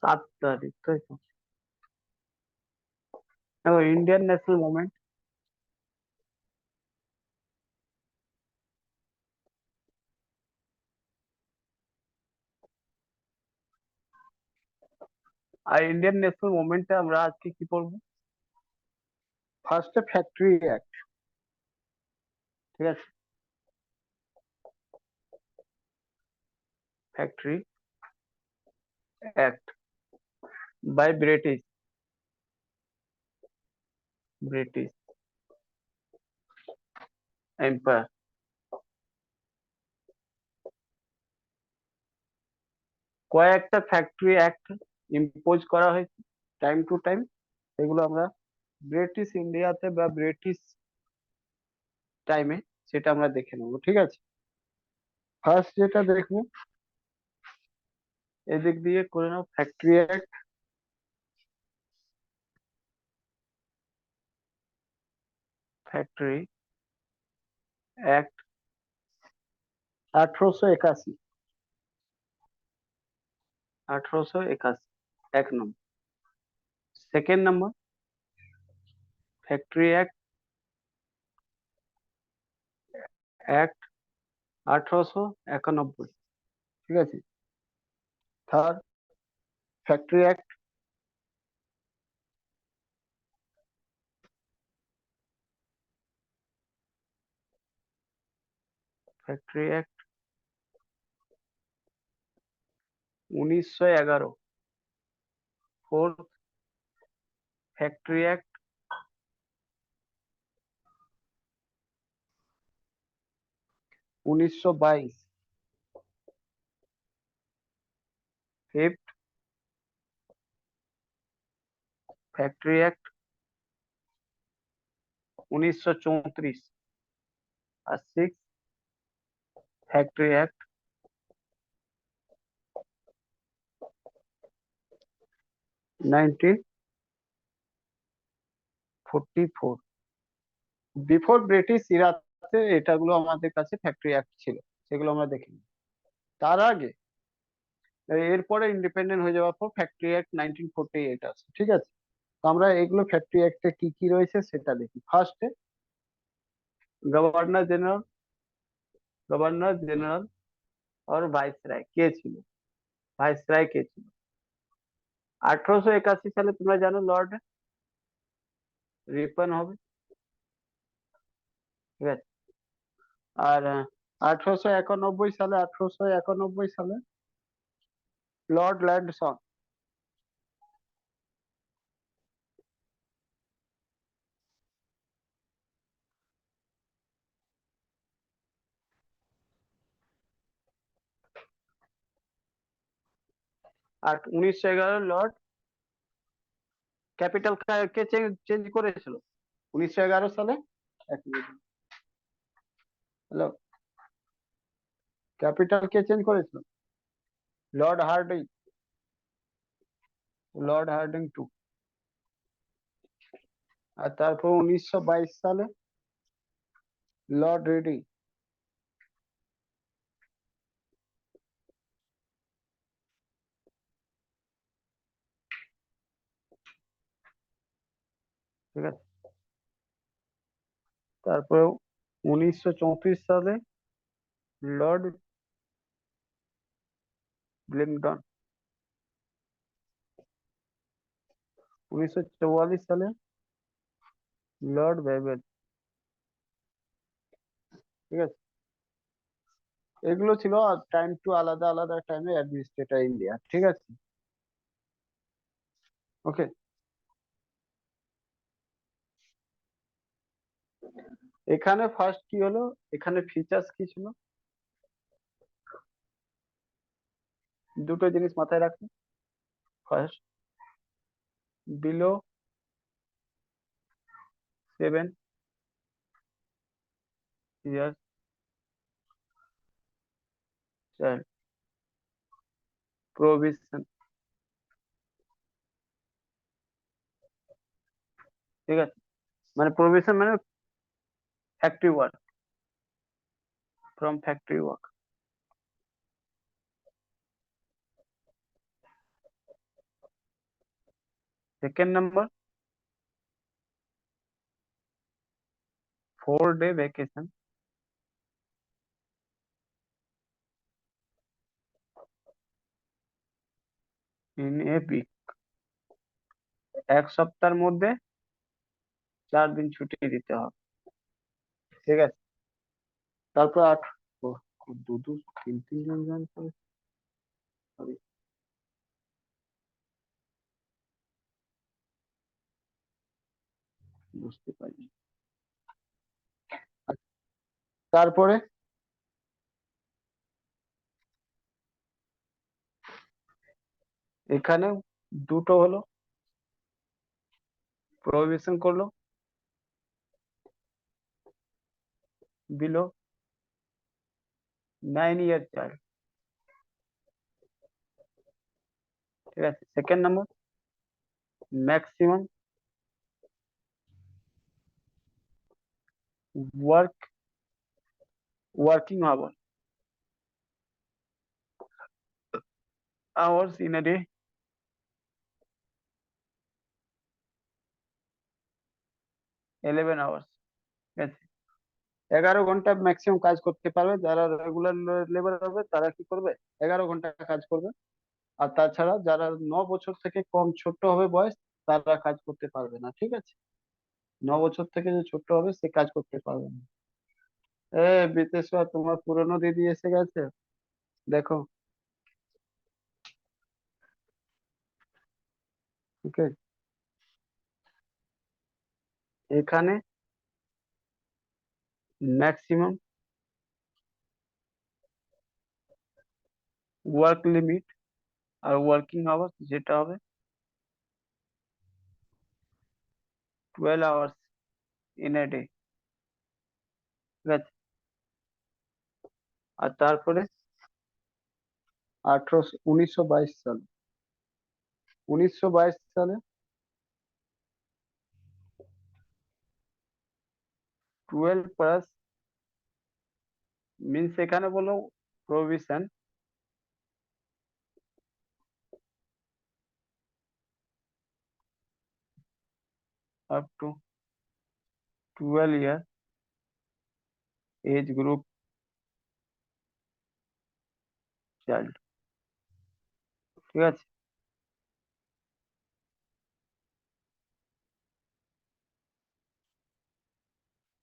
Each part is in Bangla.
7 তারিখ, তাই তো? দেখো, ইন্ডিয়ান ন্যাশনাল মুভমেন্ট। আর ইন্ডিয়ান ন্যাশনাল মুভমেন্টে আমরা আজকে কি পড়বো? ফার্স্টে ফ্যাক্টরি অ্যাক্ট। ঠিক আছে, factory act by British, British empire. কয়েকটা ফ্যাক্টরি অ্যাক্ট ইম্পোজ করা হয়েছে টাইম টু টাইম। সেগুলো আমরা ব্রিটিশ ইন্ডিয়াতে বা ব্রিটিশ টাইমে সেটা আমরা দেখে নেবো। ঠিক আছে, ফার্স্ট যেটা দেখবো, এদিক দিয়ে করে নাও, ফ্যাক্টরি অ্যাক্ট। Factory act 1881। 1881, 1 নম্বর। Second number, factory act, act 1891। ঠিক আছে, third, factory act, factory act 1911। Fourth, factory act 1922। Fifth, factory act 1934। আর six, factory act 1944। Before British ইরাতে এটাগুলো আমাদের কাছে ফ্যাক্টরি অ্যাক্ট ছিল, সেগুলো আমরা দেখিনি। তার আগে, এরপরে ইন্ডিপেন্ডেন্ট হয়ে যাওয়ার পর ফ্যাক্টরি অ্যাক্ট 1948 আছে। ঠিক আছে, তো আমরা এগুলো ফ্যাক্টরি অ্যাক্টে কি কি রয়েছে সেটা দেখি। ফার্স্টে, গভর্নর জেনারেল, গভর্নর জেনারেল और ভাইসরয় কে ছিল? ভাইসরয় কে ছিল? 1881 সালে তোমরা জানো লর্ড রিপন হবে। ঠিক আছে, আর 1891 সালে, 1891 সালে লর্ড ল্যান্ডসন। আর 1911 লর্ড ক্যাপিটাল কে চেঞ্জ করেছিল 1911 সালে? এক মিনিট, হ্যালো, ক্যাপিটাল কে চেঞ্জ করেছিল? Lord Hardinge, Lord Hardinge two. আর তারপর 1922 সালে লর্ড রিডিং। ঠিক আছে, তারপরে 1934 সালে লর্ড ব্লিংডন। 1944 সালে লর্ড বেবেল। ঠিক আছে, এগুলো ছিল টাইম টু আলাদা আলাদা টাইমে অ্যাডমিনিস্ট্রেটর ইন্ডিয়া। ঠিক আছে, ওকে। এখানে ফার্স্ট কি হলো, এখানে ফিচার্স কি ছিল, দুটো জিনিস মাথায় রাখো। First, below 7 years child provision. ঠিক আছে, মানে প্রোভিশন মানে factory work, from factory work. Second number 4 day vacation in a week, এক সপ্তাহের মধ্যে 4 দিন ছুটি দিতে হবে। ঠিক আছে, তারপর ও, দু দু তিন তিনজন জয়েন করে, sorry, বুঝতে পারি। তারপরে এখানে দুটো হলো, প্রহিবিশন করলো বিলো 9 ইয়ার চাইল্ড। ঠিক আছে, second number maximum working hours in a day, 11 hours. ঠিক আছে, 11 ঘন্টা ম্যাক্সিমাম কাজ করতে পারবে। যারা রেগুলার লেবার হবে তারা কি করবে, 11 ঘন্টা কাজ করবে। আর তাছাড়া যারা 9 বছর থেকে কম ছোট হবে বয়স, তারা কাজ করতে পারবে না। ঠিক আছে, 9 বছর থেকে যে ছোট হবে সে কাজ করতে পারবে না। বিতেশ্বর, তোমার পুরনো দিদি এসে গেছে, দেখো। ঠিক আছে, এখানে maximum work limit are working hours যেটা হবে 12 আওয়ার্স ইন এ ডে। ঠিক আছে, আর তারপরে 1922 সালে, 1922 সালে 12 প্লাস মিনস এখানে বলো provision up to 12 year age group child. ঠিক আছে,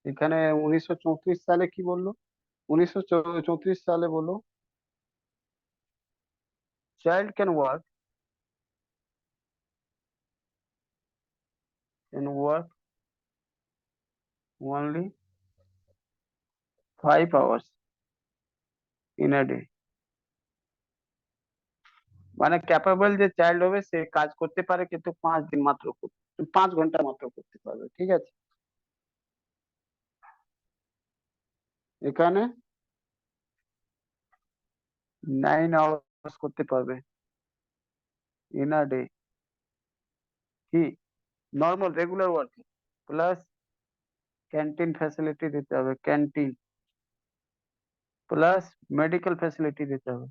এখানে 1934 সালে কি বললো, 1934 সালে বললো child can work only 5 hours in a day। মানে ক্যাপাবল যে চাইল্ড হবে সে কাজ করতে পারে, কিন্তু 5 দিন মাত্র 5 ঘন্টা মাত্র করতে পারবে। ঠিক আছে, এখানে 9 আওয়ার্স করতে পারবে ইন আ ডে, কি normal regular work, plus canteen facility দিতে হবে, ক্যান্টিন প্লাস মেডিকেল ফ্যাসিলিটি দিতে হবে,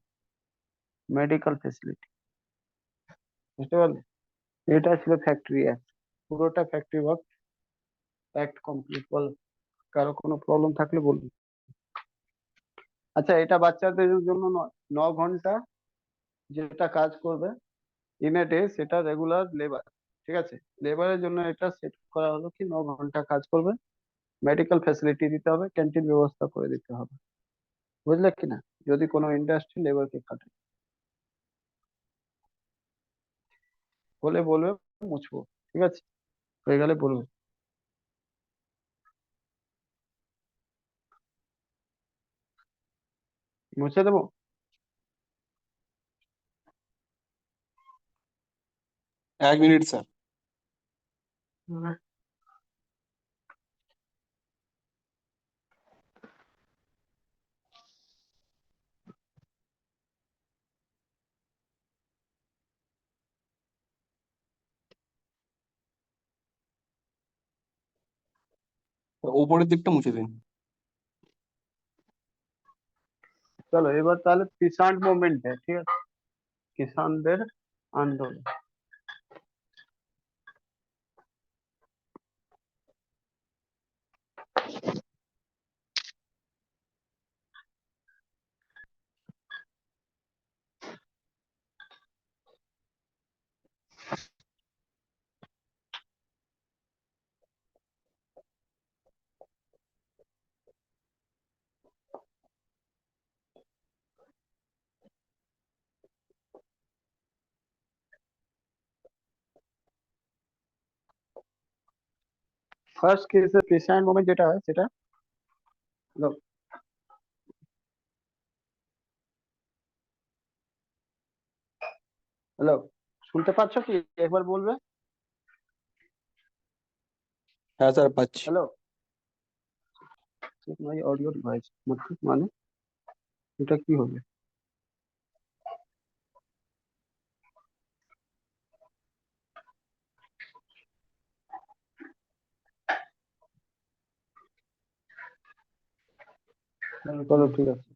মেডিকেল ফ্যাসিলিটি। বুঝতে পারলে, এটা ছিল ফ্যাক্টরি অ্যাক্ট, পুরোটা ফ্যাক্টরি ওয়ার্ক অ্যাক্ট কমপ্লিট। বল, কারো কোনো প্রবলেম থাকলে বলুন। আচ্ছা, এটা বাচ্চাদের জন্য 9 ঘন্টা যেটা কাজ করবে ইন এ ডে, সেটা রেগুলার লেবার। ঠিক আছে, লেবারের জন্য এটা সেট করা হলো কি 9 ঘন্টা কাজ করবে, মেডিকেল ফ্যাসিলিটি দিতে হবে, ক্যান্টিন ব্যবস্থা করে দিতে হবে। বুঝলে কিনা, যদি কোনো ইন্ডাস্ট্রি লেবারকে খাটে, বলে বলবে, মুছবো। ঠিক আছে, হয়ে গেলে বলবে, মুছে দেবো। 1 মিনিট স্যার। উপরের দিকটা মুছে দিন। চলো এবার তাহলে কিষাণ মুভমেন্ট ঠিক আছে, কিষানদের আন্দোলন। ফার্স্ট কেসে পিসাইন মোমেন্ট যেটা হয় সেটা হ্যালো, শুনতে পাচ্ছ কি? একবার বলবে। হ্যাঁ স্যার পাচ্ছি। হ্যালো, মাই অডিও ডিভাইস মানে এটা কি হবে? চলো ঠিক আছে।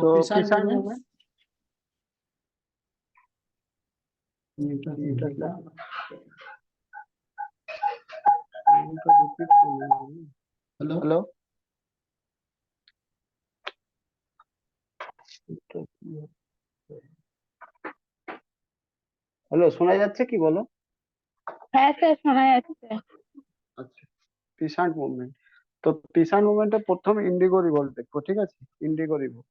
তো পিসাইন মোমেন্ট এটা কি? হ্যালো, হ্যালো, শোনা যাচ্ছে কি বলো? হ্যাঁ স্যার শোনা যাচ্ছে। আচ্ছা, পিসান্ট মুভমেন্ট। তো পিসান্ট মুভমেন্টে প্রথম ইন্ডিগো রিভল্ট দেখবো, ঠিক আছে? Indigo revolt,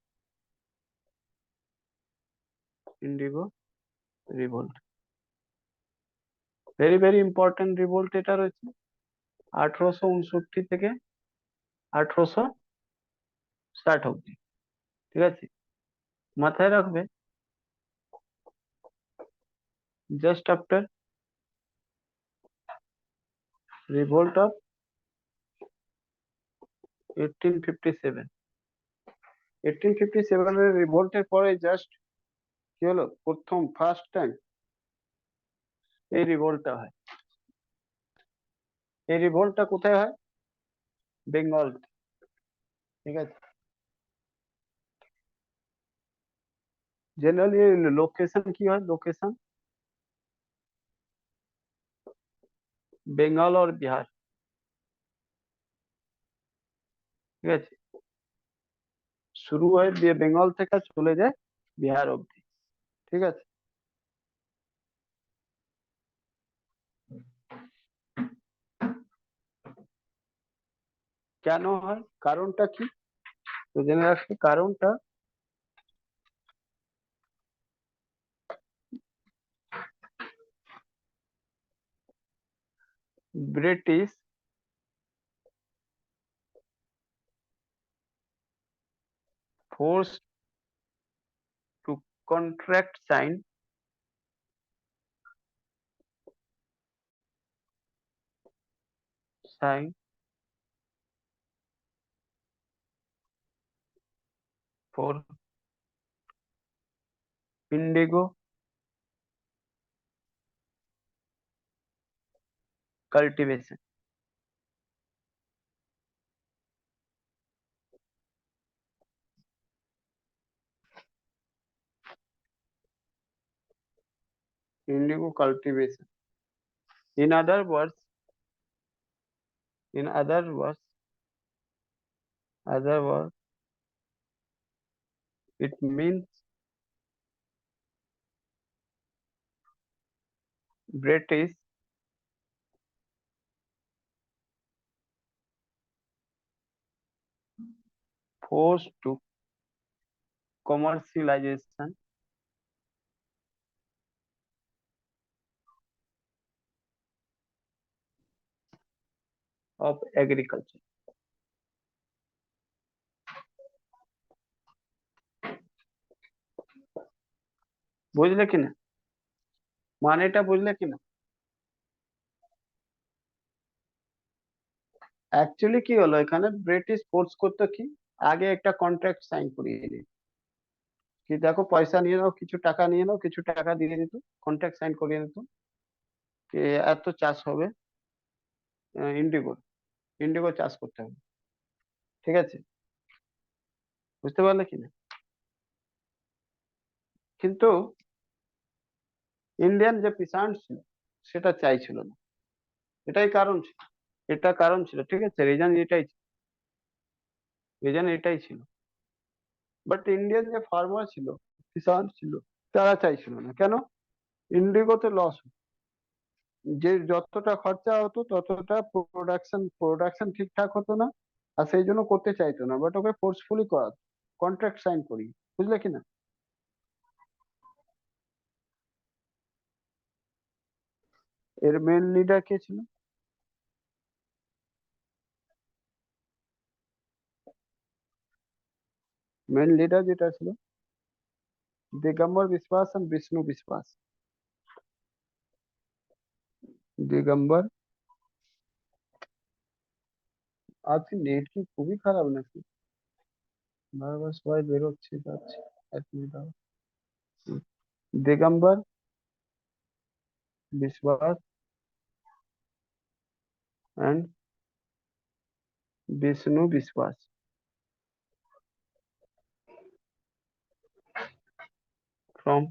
Indigo revolt very very important revolt এটা রয়েছে 1859 থেকে 1860 অব্দি, ঠিক আছে? মাথায় রাখবে জাস্ট আফটার রিভল্ট অফ 1857, 1857 এর রিভল্টের পরে জাস্ট কি হলো, প্রথম ফার্স্ট টাইম এই রিভল্টটা হয়। এই রিভল্টটা কোথায় হয়? বেঙ্গল, ঠিক আছে? জেনারেলি লোকেশন কি হয়? লোকেশন বেঙ্গল और বিহার, ঠিক আছে? শুরু হয় বেঙ্গল থেকে চলে যায় বিহার অব্দি, ঠিক আছে? কেন হয়, কারণটা কি? তো জেনে রাখি কারণটা। British forced to contract sign for indigo cultivation. Indigo cultivation. In other words, in other words, it means British forced to commercialization of agriculture. বুঝলে কিনা? মানেটা বুঝলে কিনা? অ্যাকচুয়ালি কি হলো এখানে, ব্রিটিশ ফোর্স করতো কি, আগে একটা কন্ট্রাক্ট সাইন করিয়ে নিত, কি দেখো পয়সা নিয়ে নাও, কিছু টাকা নিয়ে নাও, কিছু টাকা দিয়ে দিত, কন্ট্রাক্ট সাইন করিয়ে নিত যে এত চাষ হবে, ইন্ডিগো, ইন্ডিগো চাষ করতে হবে, ঠিক আছে? বুঝতে পারলে কিনা? কিন্তু ইন্ডিয়ান যে পিসান্ট ছিল সেটা চাইছিল না, এটাই কারণ ছিল, এটা কারণ ছিল, ঠিক আছে? রিজন এটাই ছিল। বাট ইন্ডিয়ান যে ফার্মার ছিল, কিষান ছিল, তারা চাইছিল না। কেন? ইন্ডিগোতে লস, যে যতটা খরচা হতো ততটা প্রোডাকশন ঠিকঠাক হতো না, আর সেই জন্য করতে চাইতো না, বাট ওকে ফোর্সফুলি করাতো, কন্ট্রাক্ট সাইন করি, বুঝলে কিনা? এর মেন লিডার কে ছিল? মেন লিডার যেটা ছিল दिगंबर विश्वास और विष्णु विश्वास। दिगंबर, আজকে নেট কি খুবই খারাপ নাকি? বারবার সবাই বেরোচ্ছে যাচ্ছে। এক মিনিট দাঁড়াও। दिगंबर विश्वास एंड विष्णु विश्वास from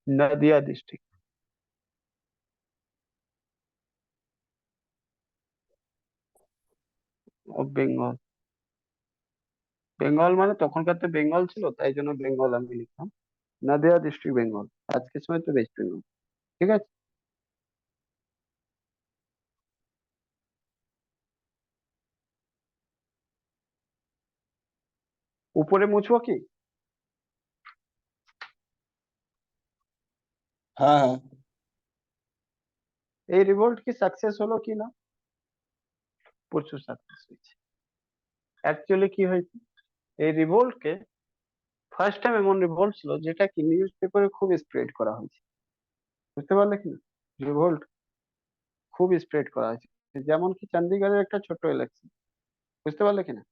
Nadia district of Bengal. Bengal মানে তখনকার তো বেঙ্গল ছিল, তাই জন্য বেঙ্গল আমি লিখলাম। নদিয়া ডিস্ট্রিক্ট বেঙ্গল, আজকের সময় তো ওয়েস্ট বেঙ্গল। ঠিক আছে। উপরে মুছবো কি? हाँ हाँ। এই রিভোল্ট কি সাকসেস হলো কি না? প্রচুর সাকসেস হয়েছে। অ্যাকচুয়ালি কি হয়েছে, এই রিভোল্ট কে ফার্স্ট টাইম এমন রিভোল্ট ছিল যেটা কি নিউজ পেপারে খুব স্প্রেড করা হয়েছে। বুঝতে পারলে কি না? রিভোল্ট খুব স্প্রেড করা হয়েছে, যেমন কি চন্ডীগড়ের একটা ছোট্ট ইলেকশন। বুঝতে পারলে কি না?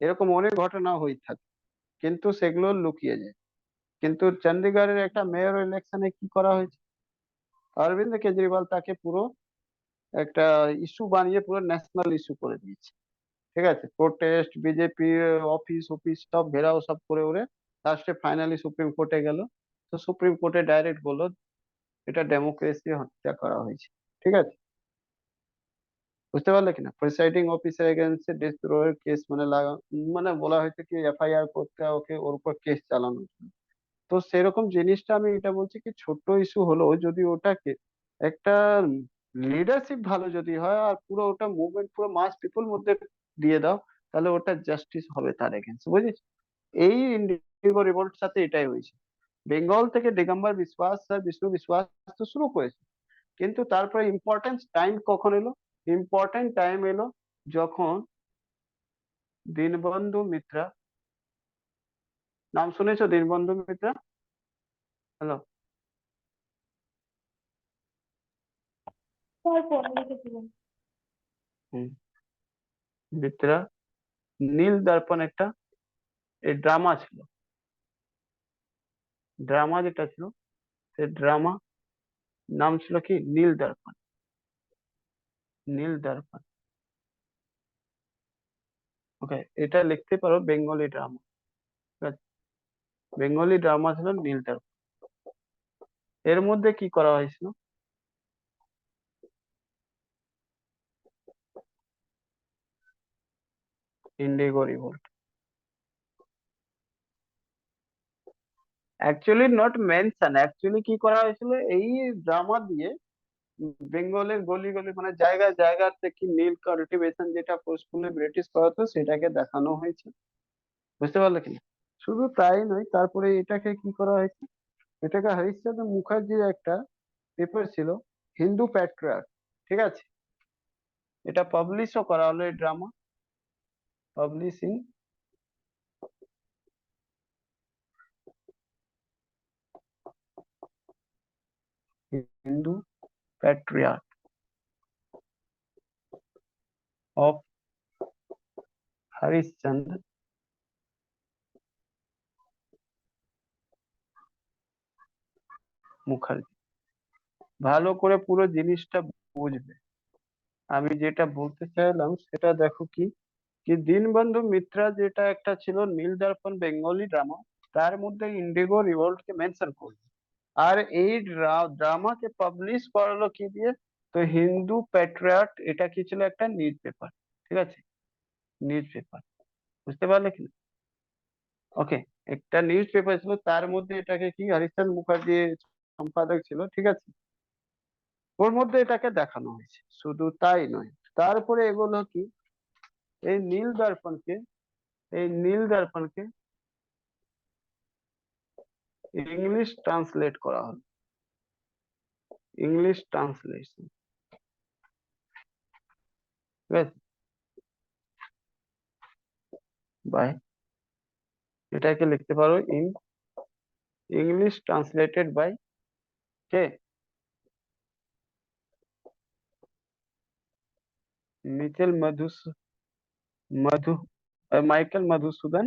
এরকম অনেক ঘটনা হয়ে থাকে, কিন্তু সেগুলো লুকিয়ে যায়। কিন্তু চন্ডীগড়ের একটা মেয়র ইলেকশনে কি করা হয়েছে, অরবিন্দ কেজরিওয়াল তাকে পুরো একটা ইস্যু বানিয়ে পুরো ন্যাশনাল ইস্যু করে দিয়েছে। ঠিক আছে, প্রোটেস্ট, বিজেপি অফিস অফিস সব ঘেরাও সব করে ওরে লাস্টে ফাইনালি সুপ্রিম কোর্টে গেল। তো সুপ্রিম কোর্টে ডাইরেক্ট বললো এটা ডেমোক্রেসি হত্যা করা হয়েছে। ঠিক আছে। বুঝতে পারলে কিনা? প্রিসাইডিং অফিসার এগেইনস্ট ডিসরোয়ের কেস মানে মানে বলা হয়েছে কি এফআইআর করতে, ওকে ওর উপর কেস চালানো। তো সেরকম জিনিসটা আমি এটা বলছি কি ছোট্ট ইস্যু হলো, যদি ওটাকে একটা লিডারশিপ ভালো যদি হয় আর পুরো ওটা মুভমেন্ট পুরো মাস পিপল মধ্যে দিয়ে দাও, তাহলে ওটা জাস্টিস হবে তার এগেন্স্ট। বুঝেছিস? এই ইন্ডিগো রিভোল্ট সাথে এটাই হয়েছে। বেঙ্গল থেকে দিগম্বর বিশ্বাস আর বিষ্ণু বিশ্বাস তো শুরু করেছে, কিন্তু তারপরে ইম্পর্টেন্ট টাইম কখন এলো? ইম্পর্টেন্ট টাইম এলো যখন দীনবন্ধু মিত্রা, নাম শুনেছো দীনবন্ধু মিত্রা? হ্যালো? তারপর লিখেছিলেন। মিত্রা, নীল দর্পণ একটা এই ড্রামা ছিল, ড্রামা যেটা ছিল সেই ড্রামা নাম ছিল কি নীল দর্পণ। নীল দর্পণ, ওকে, এটা লিখতে পারো বেঙ্গলি ড্রামা। বেঙ্গলি ড্রামা ছিল নীল দর্পণ। এর মধ্যে কি করা হয়েছিল, Indigo revolt. Actually not mention, actually কি করা হয়েছিল এই ড্রামা দিয়ে বেঙ্গলের গলি গলি মানে জায়গায় জায়গাতে কি নীল কাল্টিভেশন যেটা ফোর্সফুলি ব্রিটিশ করাতো সেটাকে দেখানো হয়েছে। বুঝতে পারলে কি? শুধু তাই নয়, তারপরে এটাকে কি করা হয়েছে, এটাকে হরিশ্চন্দ্র মুখার্জির একটা পেপার ছিল হিন্দু প্যাট্রিয়ট। ঠিক আছে, এটা পাবলিশও করা হলো এই drama, publishing Hindu Patriot of Harishchandra Mukherjee. ভালো করে পুরো জিনিসটা বুঝবে। আমি যেটা বলতে চাইলাম সেটা দেখো কি, কি দীনবন্ধু মিত্রা যেটা একটা ছিল নীল দর্পণ বেঙ্গলি ড্রামা, তার মধ্যে ইন্ডিগো রিভোল্ট কে মেনশন করবে। আর এই ড্রামাকে পাবলিশ করালো কি দিয়ে, তো হিন্দু প্যাট্রিয়ট, এটা কি ছিল একটা নিউজ পেপার। ঠিক আছে, নিউজ পেপার। বুঝতে পারলে কি? ওকে, একটা নিউজ পেপার ছিল, তার মধ্যে এটাকে কি হরিশ্চন্দ্র মুখার্জি সম্পাদক ছিল। ঠিক আছে, ওর মধ্যে এটাকে দেখানো হয়েছে। শুধু তাই নয়, তারপরে এগুলো কি এই নীল দর্পণকে, এই নীল দর্পণকে ইংলিশ ট্রান্সলেট করা হলো। ইংলিশ ট্রান্সলেশন, ঠিক আছে, বাই, এটাকে লিখতে পারো ইন ইংলিশ ট্রান্সলেটেড বাই কে, মিচেল মধু মাইকেল মধুসূদন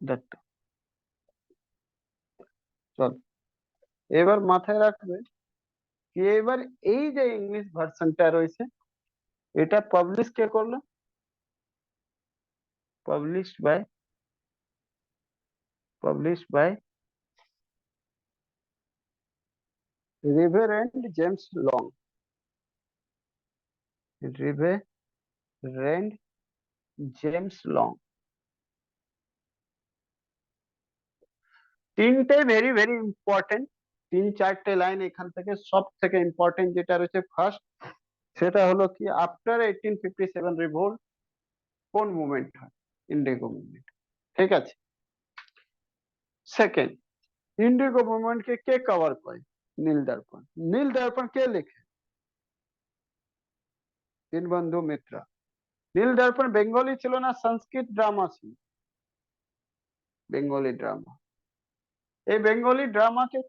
দত্ত। চল, এবার মাথায় রাখবে কি এবার এই যে ইংলিশ ভার্সনটা রয়েছে এটা পাবলিশ কে করলো? Publish by reverend James Long. Reverend James Long. তিনটে ভেরি ভেরি ইম্পর্টেন্ট, তিন চারটে লাইন এখান থেকে সব থেকে ইম্পর্টেন্ট যেটা রয়েছে ফার্স্ট, সেটা হলো কি আফটার 1857 রিভোল্ট কোন মুভমেন্ট হয়? ইন্ডিগো মুভমেন্ট, ঠিক আছে। সেকেন্ড, ইন্ডিগো মুভমেন্ট কে কভার করে? নীল দর্পণ। নীল দর্পণ কে লেখে? দীনবন্ধু মিত্র। নীল দর্পণ বেঙ্গলি ছিল না সংস্কৃত ড্রামা ছিল? Bengali drama. এই বেঙ্গলি ড্রামাকে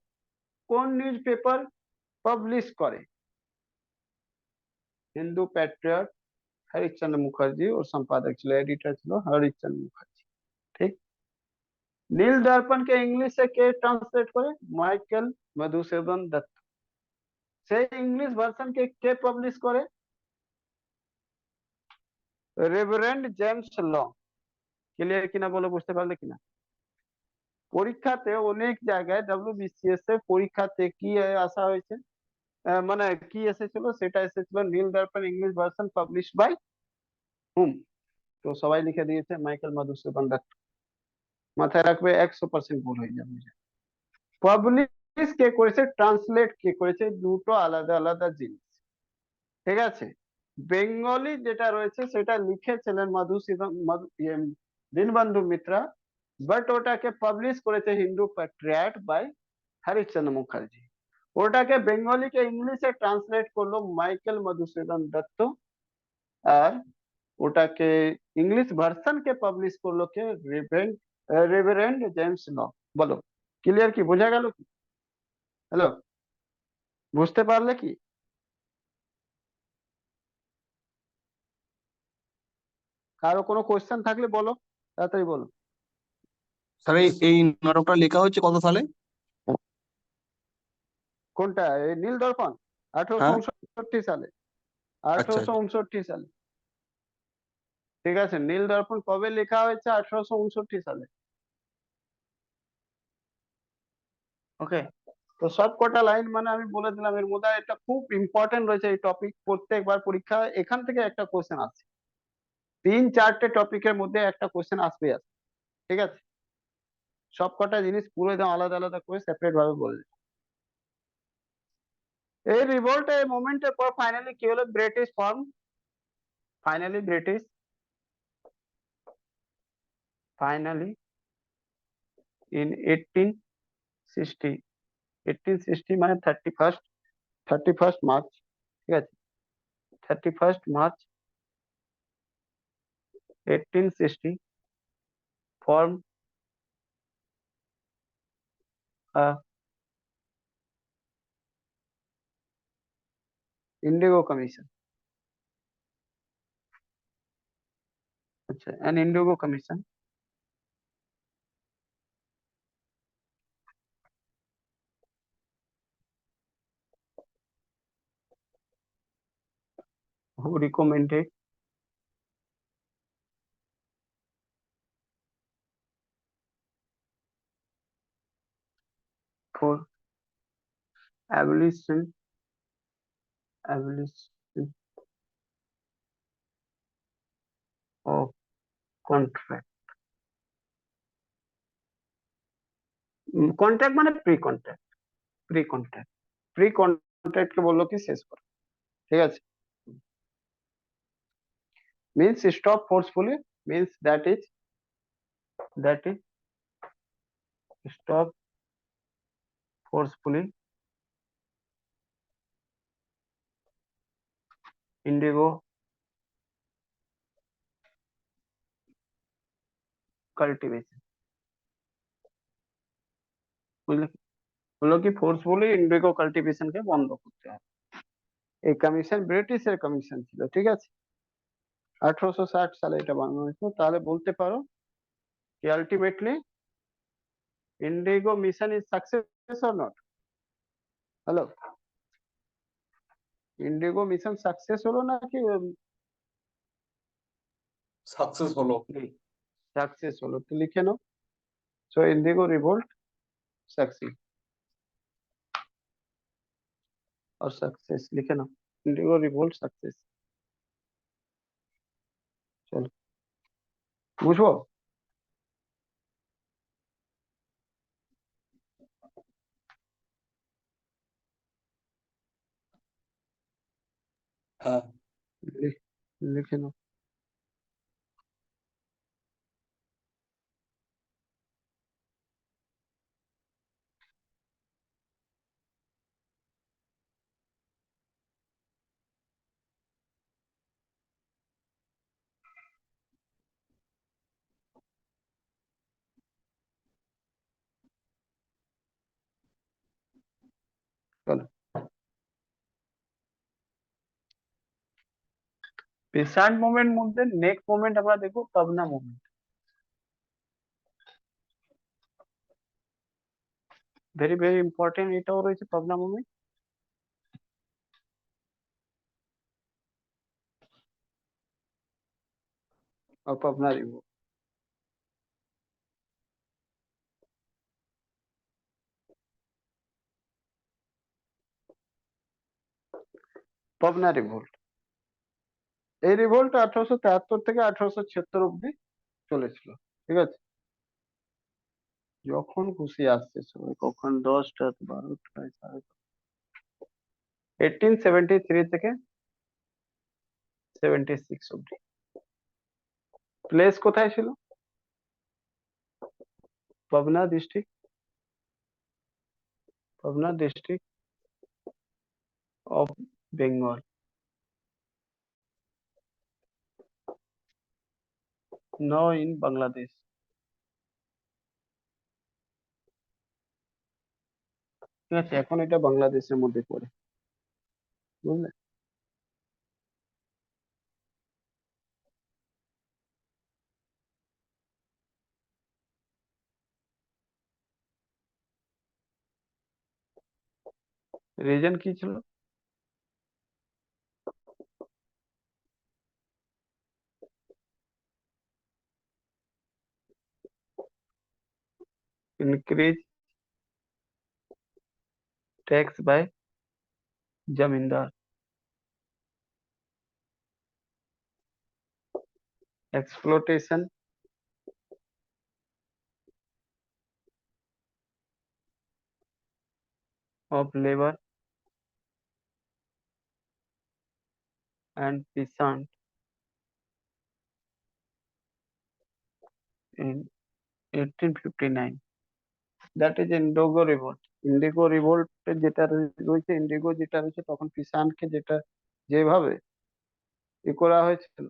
কোন নিউজ পেপার পাবলিশ করে? হিন্দু প্যাট্রিয়ট। হরিশ্চন্দ্র মুখার্জি ওর সম্পাদক ছিল, এডিটর ছিল হরিশ্চন্দ্র মুখার্জি, ঠিক। নীল দর্পণকে ইংলিশে কে ট্রান্সলেট করে? মাইকেল মধুসূদন দত্ত। সেই ইংলিশ ভার্সন কে পাবলিশ করে? Reverend James long. ক্লিয়ার কিনা বলে, বুঝতে পারলে কিনা? পরীক্ষাতে অনেক জায়গায় WBCS এর পরীক্ষাতে কি আসা হয়েছে, মানে কি এসেছিল, সেটা এসেছিল নীল দর্পণ ইংলিশ ভার্সন পাবলিশ বাই হুম। তো সবাই লিখে দিয়েছে মাইকেল মধুসূদন দত্ত। মাথায় রাখবে 100% ভুল হয়ে যাবে। পাবলিশ কে করেছে, ট্রান্সলেট কে করেছে, দুটো আলাদা আলাদা জিনিস, ঠিক আছে। বেঙ্গলি যেটা রয়েছে সেটা লিখেছিলেন দীনবন্ধু মিত্রা, বাট ওটাকে পাবলিশ করেছে হিন্দু প্যাট্রিয়ট বাই হরিশ্চন্দ্র মুখার্জি। ওটাকে বেঙ্গলিকে ইংলিশে ট্রান্সলেট করলো মাইকেল মধুসূদন দত্ত, আর ওটাকে ইংলিশ ভার্সন কে পাবলিশ করলো কে? রেভারেন্ড জেমস ল। বলো, ক্লিয়ার কি, বোঝা গেল কি? হ্যালো, বুঝতে পারলে কি? কারো কোনো কোশ্চেন থাকলে বলো, তাড়াতাড়ি বলো। স্যার এই নাটকটা লেখা হচ্ছে কত সালে? কোনটা? এই নীল দর্পণ 1859 হ্যাঁ, সালে। আচ্ছা 1859 সালে, ঠিক আছে। নীল দর্পণ কবে লেখা হয়েছে? 1859 সালে। ওকে, তো সব কটা লাইন মানে আমি বলে দিলাম, এর মধ্যে এটা খুব ইম্পর্টেন্ট রয়েছে এই টপিক, প্রত্যেকবার পরীক্ষা এখান থেকে একটা কোশ্চেন আসে, তিন চারটে টপিকের মধ্যে একটা কোশ্চেন আসবে আসবে, ঠিক আছে। সব কটা জিনিস পুরো একদম আলাদা আলাদা করে সেপারেট ভাবে বলবে। এই রিভোল্ট এই মুভমেন্টের পর ফাইনালি কি হলো? British form. ফাইনালি ইন 1860, 1860 মানে 31st মার্চ, ঠিক আছে। 31st March 1860 form indigo commission. अच्छा, an indigo commission who recommended for abolition of contract। Contract माने प्री कॉन्ट्रैक्ट के बोलो कि शेष करो, ठीक है। means stop forcefully, means that is stop forcefully indigo cultivation বুঝলে হলো কি ফোর্সফুলি ইন্ডিগো কাল্টিভেশন কে বন্ধ করতে হবে এই কমিশন ব্রিটিশের কমিশন ছিল ঠিক আছে 1860 সালে এটা বানানো হয়েছিল তাহলে বলতে পারো কি ultimately Indigo mission is success or not hello Indigo mission success হলো নাকি সাকসেস হলো। সাকসেস হলো তো লিখে নাও সো ইন্ডিগো রিভোল্ট সাকসিড और सक्सेस लिखे ना इंडिगो रिवोल्ट सक्सेस चलो बुझो হ্যাঁ लिखे ना चलो পেসান্ট মোমেন্ট মধ্যে নেক্সট মোমেন্ট আমরা দেখব Pabna moment very very important এটাও রয়েছে পাবনা মোমেন্ট और पाबना रिवोल्ट পাবনা রিভোল্ট এই রিভোল্ট 1873 থেকে 1876 অবধি চলেছিল ঠিক আছে যখন খুশি আসছে সবাই কখন 10টা 12টা 1873 থেকে 76 অবধি প্লেস কোথায় ছিল Pabna district of Bengal now in Bangladesh ঠিক আছে এখন এটা বাংলাদেশের মধ্যে পড়ে বুঝলে রিজন কি ছিল increase tax by जमींदार exploitation of labor and peasant in 1859 that is indigo revolt যেটা রয়েছে ইন্ডিগো যেটা রয়েছে তখন কিষানকে যেটা যেভাবে করা হয়েছিল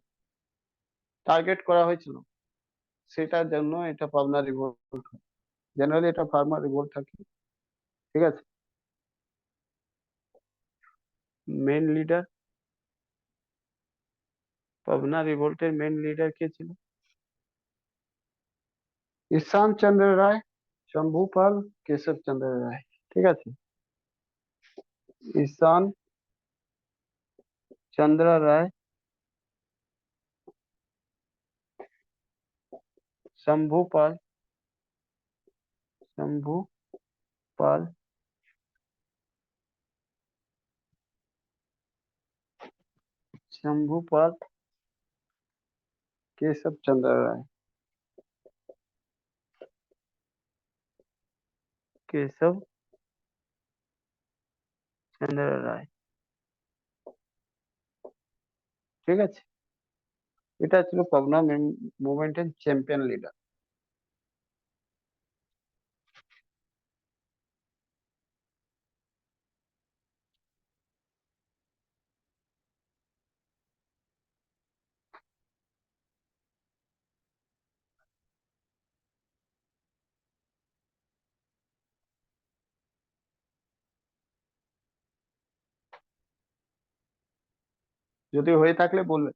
টার্গেট করা হয়েছিল সেটার জন্য এটা পাবনা রিভোল্ট জেনারেলি এটা ফার্মার রিভোল্ট থাকে ঠিক আছে মেন লিডার পাবনা রিভোল্টের মেন লিডার কে ছিল ঈশান চন্দ্র রায় শম্ভু পাল কেশব চন্দ্র রায় ঠিক আছে ঈশান চন্দ্র রায় शंभू पाल शंभू पाल शंभू पाल केशव चंद्र राय केशव चंद्र राय ঠিক আছে এটা ছিল পাবনা মুভমেন্টের চ্যাম্পিয়ন লিডার যদি হয়ে থাকলে বলবে।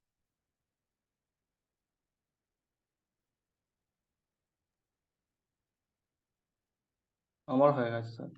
আমার হয়ে গেছে স্যার।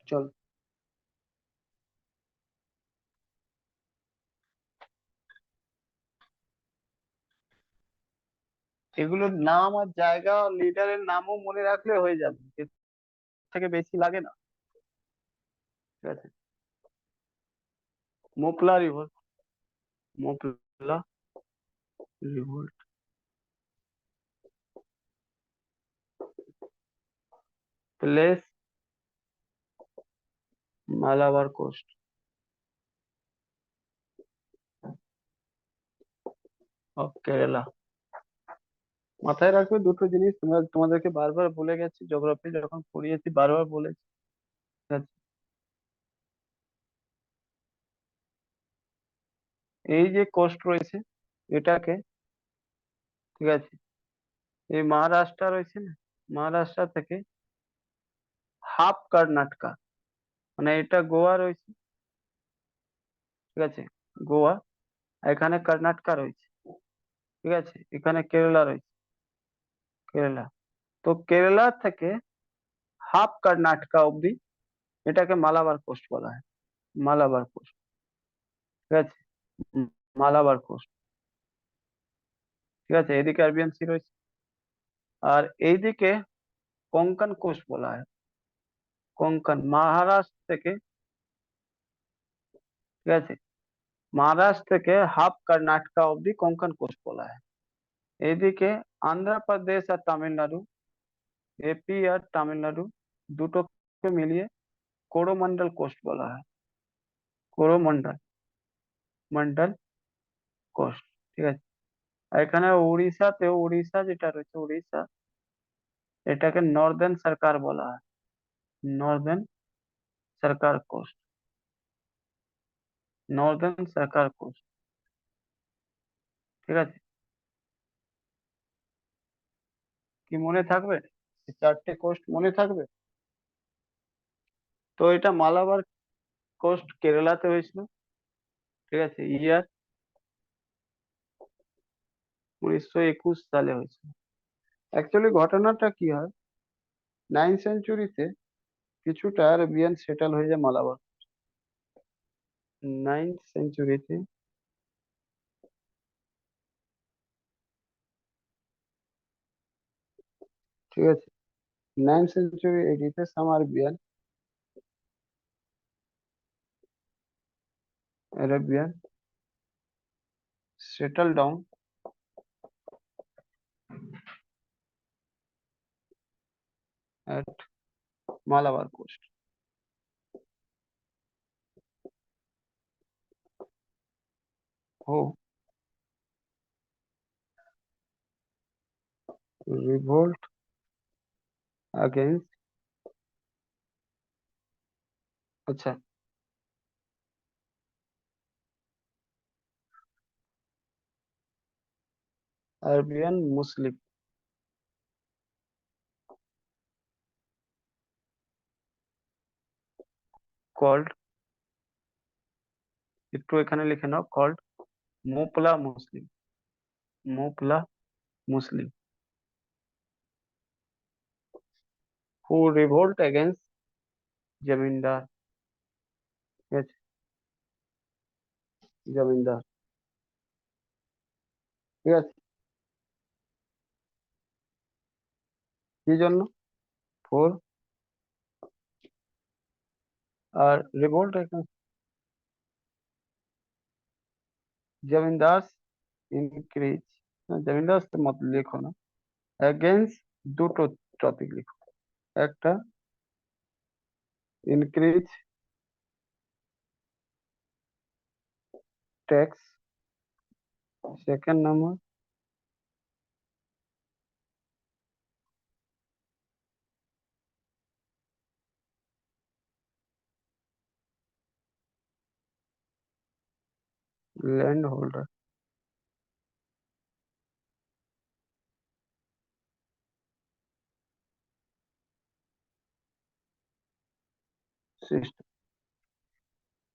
চল, এগুলোর নাম আর জায়গা, লিডারের নামও মনে রাখলে হয়ে যাবে, এর থেকে বেশি লাগে না। ঠিক আছে, Moplah revolt, Moplah revolt, place Malabar coast of Kerala. মাথায় রাখবে দুটো জিনিস, তোমাদেরকে বারবার বলে গেছি, জিওগ্রাফি যখন পড়িয়েছি বারবার বলেছি। ঠিক আছে? এই যে কোস্ট রয়েছে এটাকে, ঠিক আছে, এই মহারাষ্ট্র রয়েছে না, মহারাষ্ট্র থেকে হাফ কর্ণাটকা, মানে এটা গোয়া রয়েছে, ঠিক আছে, গোয়া, এখানে কর্ণাটকা রয়েছে, ঠিক আছে, এখানে কেরালা রয়েছে, কেরালা। তো কেরালা থেকে হাফ কর্ণাটকা অব্দি এটাকে মালাবার কোস্ট বলা হয়, মালাবার কোস্ট। ঠিক আছে, উম, মালাবার কোস্ট। ঠিক আছে, এদিকে আরবিয়ান সি রয়েছে, আর এইদিকে কোঙ্কন কোস্ট বলা হয়, কোঙ্কন, মহারাষ্ট্র থেকে, ঠিক আছে, মহারাষ্ট্র থেকে হাফ কর্ণাটকা অব্দি কোঙ্কন কোস্ট বলা হয়। এইদিকে আন্ধ্রপ্রদেশ আর তামিলনাড়ু, এপি আর তামিলনাড়ু দুটোকে মিলিয়ে কোরোমন্ডল কোস্ট বলা হয়, কোরোমন্ডল, মন্ডল কোস্ট। ঠিক আছে, আর এখানে উড়িষ্যাতেও, উড়িষ্যা যেটা রয়েছে, উড়িষ্যা, এটাকে নর্দার্ন সরকার বলা হয়, নর্দার্ন সরকার কোস্ট, নর্দার্ন সরকার কোস্ট। ঠিক আছে, কি মনে থাকবে? এই চারটে কোস্ট মনে থাকবে? তো এটা মালাবার কোস্ট কেরালাতে হয়েছিল, ঠিক আছে, ইয়ার 1921 সালে হয়েছিল। অ্যাকচুয়ালি ঘটনাটা কি হয়, 9th সেঞ্চুরিতে কিছুটা আরবিয়ান সেটেল হয়ে যায় মালাবার, 9th সেঞ্চুরিতে, ঠিক আছে, 9th century এডিতে some Arabian, Arabian settle down at Malabar coast. Who revolt against, अच्छा, Arabian Muslim called, একটু এখানে লিখে নাও, called Mopla Muslim, Mopla Muslim, who revolt against জমিদার, ঠিক আছে, জমিদার, ঠিক আছে, কি জন্য? ফোর, আর রিভোল্ট against জমিদার ইনক্রিজ, জমিদার মত লিখো না, against দুটো টপিক লিখো, একটা increase tax, second number land holder system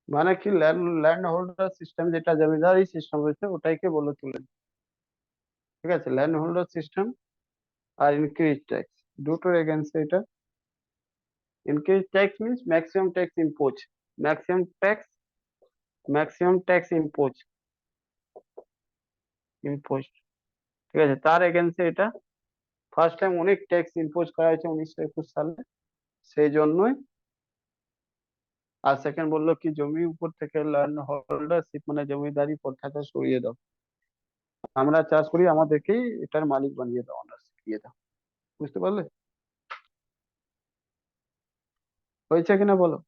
মানে কি, ল্যান্ড হোল্ডার সিস্টেম, যেটা জমিদারি সিস্টেম হয়েছে ওটাইকে বলে তুলে। ঠিক আছে, ল্যান্ড হোল্ডার সিস্টেম আর ইনক্রিজ ট্যাক্স দুটোর এগেনস্টে এটা। Increase tax means maximum tax impose, maximum tax, maximum tax impose, impose. ঠিক আছে, তার এগেনস্টে এটা ফার্স্ট টাইম অনেক ট্যাক্স ইম্পোজ করা হয়েছে 1921 সালে, সেই জন্যই। আর সেকেন্ড বললো কি, জমি উপর থেকে ল্যান্ড হোল্ডারশিপ মানে জমিদারি প্রথাটা সরিয়ে দাও, আমরা চাষ করি, আমাদেরকেই এটার মালিক বানিয়ে দাও, অনার্সিপ দিয়ে দাও। বুঝতে পারলে? হয়েছে কিনা বলো।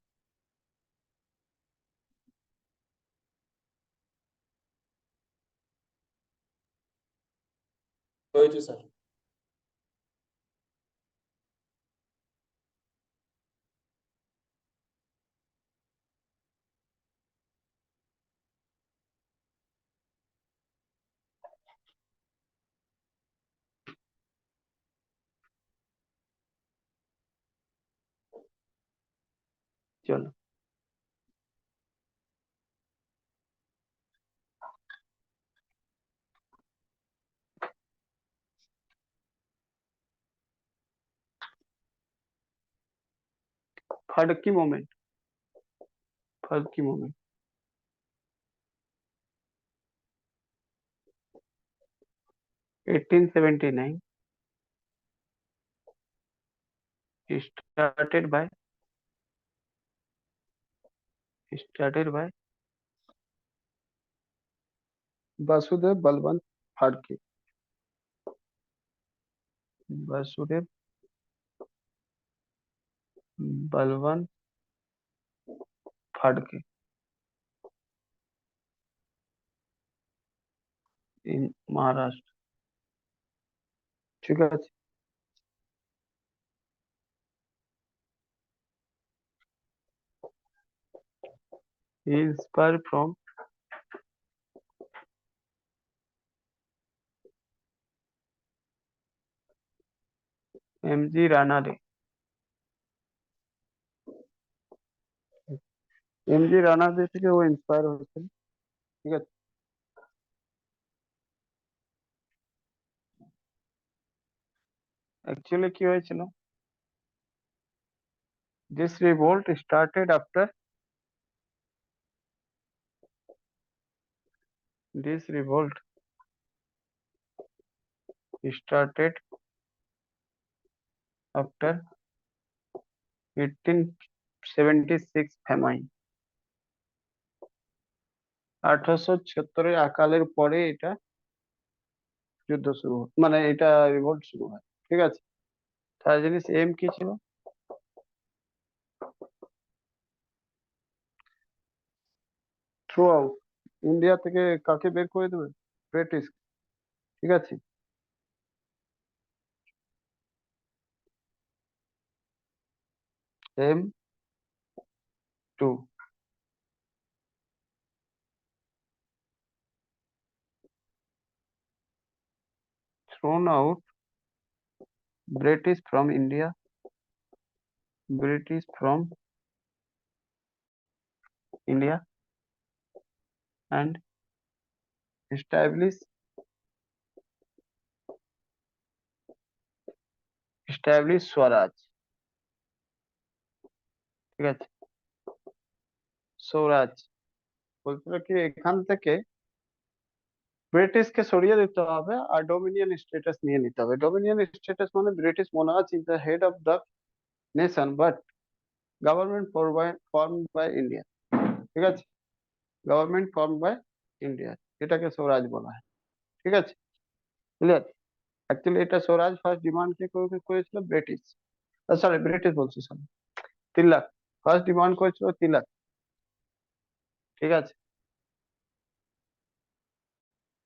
হয়েছে স্যার। চলো, Phadke movement, Phadke movement 1879 started by Vasudev Balwant Phadke, Vasudev Balwant Phadke in Maharashtra. ঠিক আছে, he inspired from MG Ranade, MG Rana দে থেকে ও ইন্সপায়ার হয়েছিল। ঠিক আছে, অ্যাকচুয়ালি কি হয়েছিল, this revolt started after, this revolt started after 1876 famine, 1876 আকালের পরে এটা যুদ্ধ শুরু হয়, মানে এটা রিভোল্ট শুরু হয়। ঠিক আছে, তার জিনিস এম কি ছিল, থ্রু আউট ইন্ডিয়া থেকে কাকে বের করে দেবে, ব্রিটিশ। ঠিক আছে, aim to, thrown out British from India, British from India and establish, establish স্বরাজ। ঠিক আছে, স্বরাজ বলছিল কি এখান থেকে ব্রিটিশকে সরিয়ে দিতে হবে আর ডোমিনিয়ন স্ট্যাটাস নিয়ে নিতে হবে। ডোমিনিয়ন স্ট্যাটাস মানে British monarch is the head of the nation but government formed by India। ঠিক আছে, গভর্নমেন্ট ফর্ম বাই ইন্ডিয়া, এটাকে স্বরাজ বলা হয়। ঠিক আছে, ক্লিয়ার? অ্যাকচুয়ালি এটা স্বরাজ ফার্স্ট ডিমান্ড কে করেছিল ব্রিটিশ, সরি ব্রিটিশ বলছি, সরি তিলক, ফার্স্ট ডিমান্ড করেছিল তিলক। ঠিক আছে,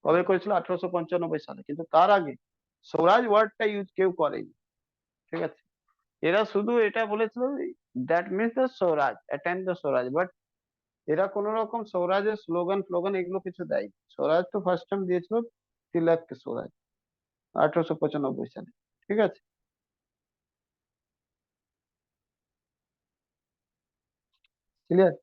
কবে করেছিল, 1895 সালে, কিন্তু তার আগে স্বরাজ ওয়ার্ডটা ইউজ কেউ করেনি। ঠিক আছে, এরা শুধু এটা বলেছিল that means the Swaraj, attend the Swaraj, but এরা কোন রকম স্বরাজের স্লোগান ফ্লোগান এগুলো কিছু দেয়। স্বরাজ তো ফার্স্ট টাইম দিয়েছিল তিলককে, স্বরাজ 1895 সালে। ঠিক আছে, ক্লিয়ার?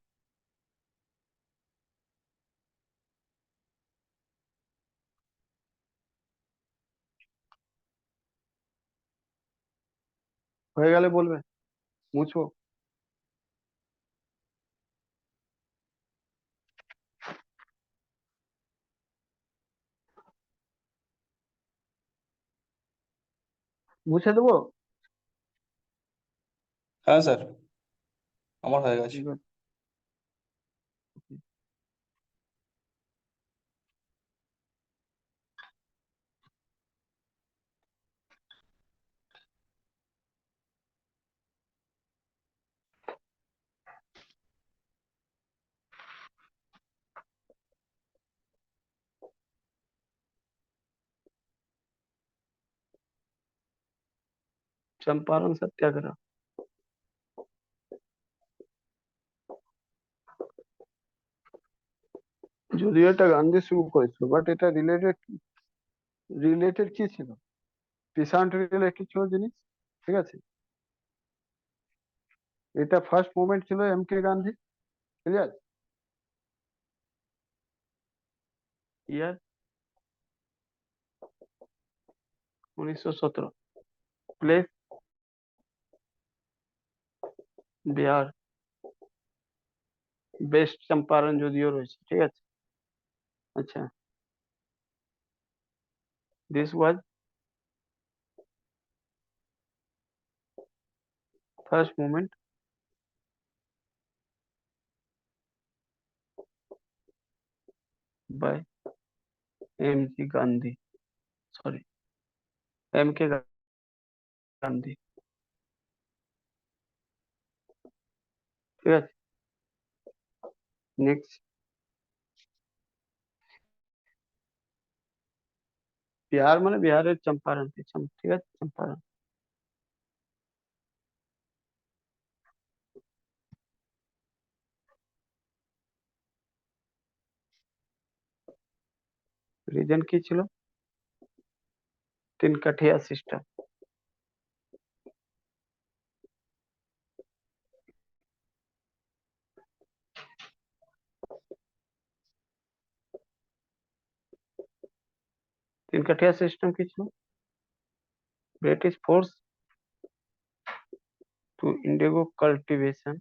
হয়ে গেলে বলবে, মুছবো। মুছে দেবো? হ্যাঁ স্যার, আমার হয়ে গেছে। ঠিক আছে। चंपारण सत्याग्रह, যদিও এটা গান্ধী শুরু করেছিল, বাট এটা রিলেটেড, রিলেটেড কি ছিল, পিসান্ট রিলেটেড ছিল জিনিস। ঠিক আছে, এটা ফার্স্ট মুভমেন্ট ছিল M K Gandhi. Clear? Year 1917, place Bihar, west Champaran যদিও রয়েছে। ঠিক আছে, আচ্ছা, this was first movement by M G Gandhi, sorry, M K Gandhi. ঠিক আছে, নেক্সট, বিহার মানে বিহারের চম্পারণ, ঠিক আছে, চম্পারণ। রিজন কি ছিল? তিন কাঠিয়া সিস্টেম। তিন কাঠিয়া সিস্টেম কি ছিল? British force to Indigo cultivation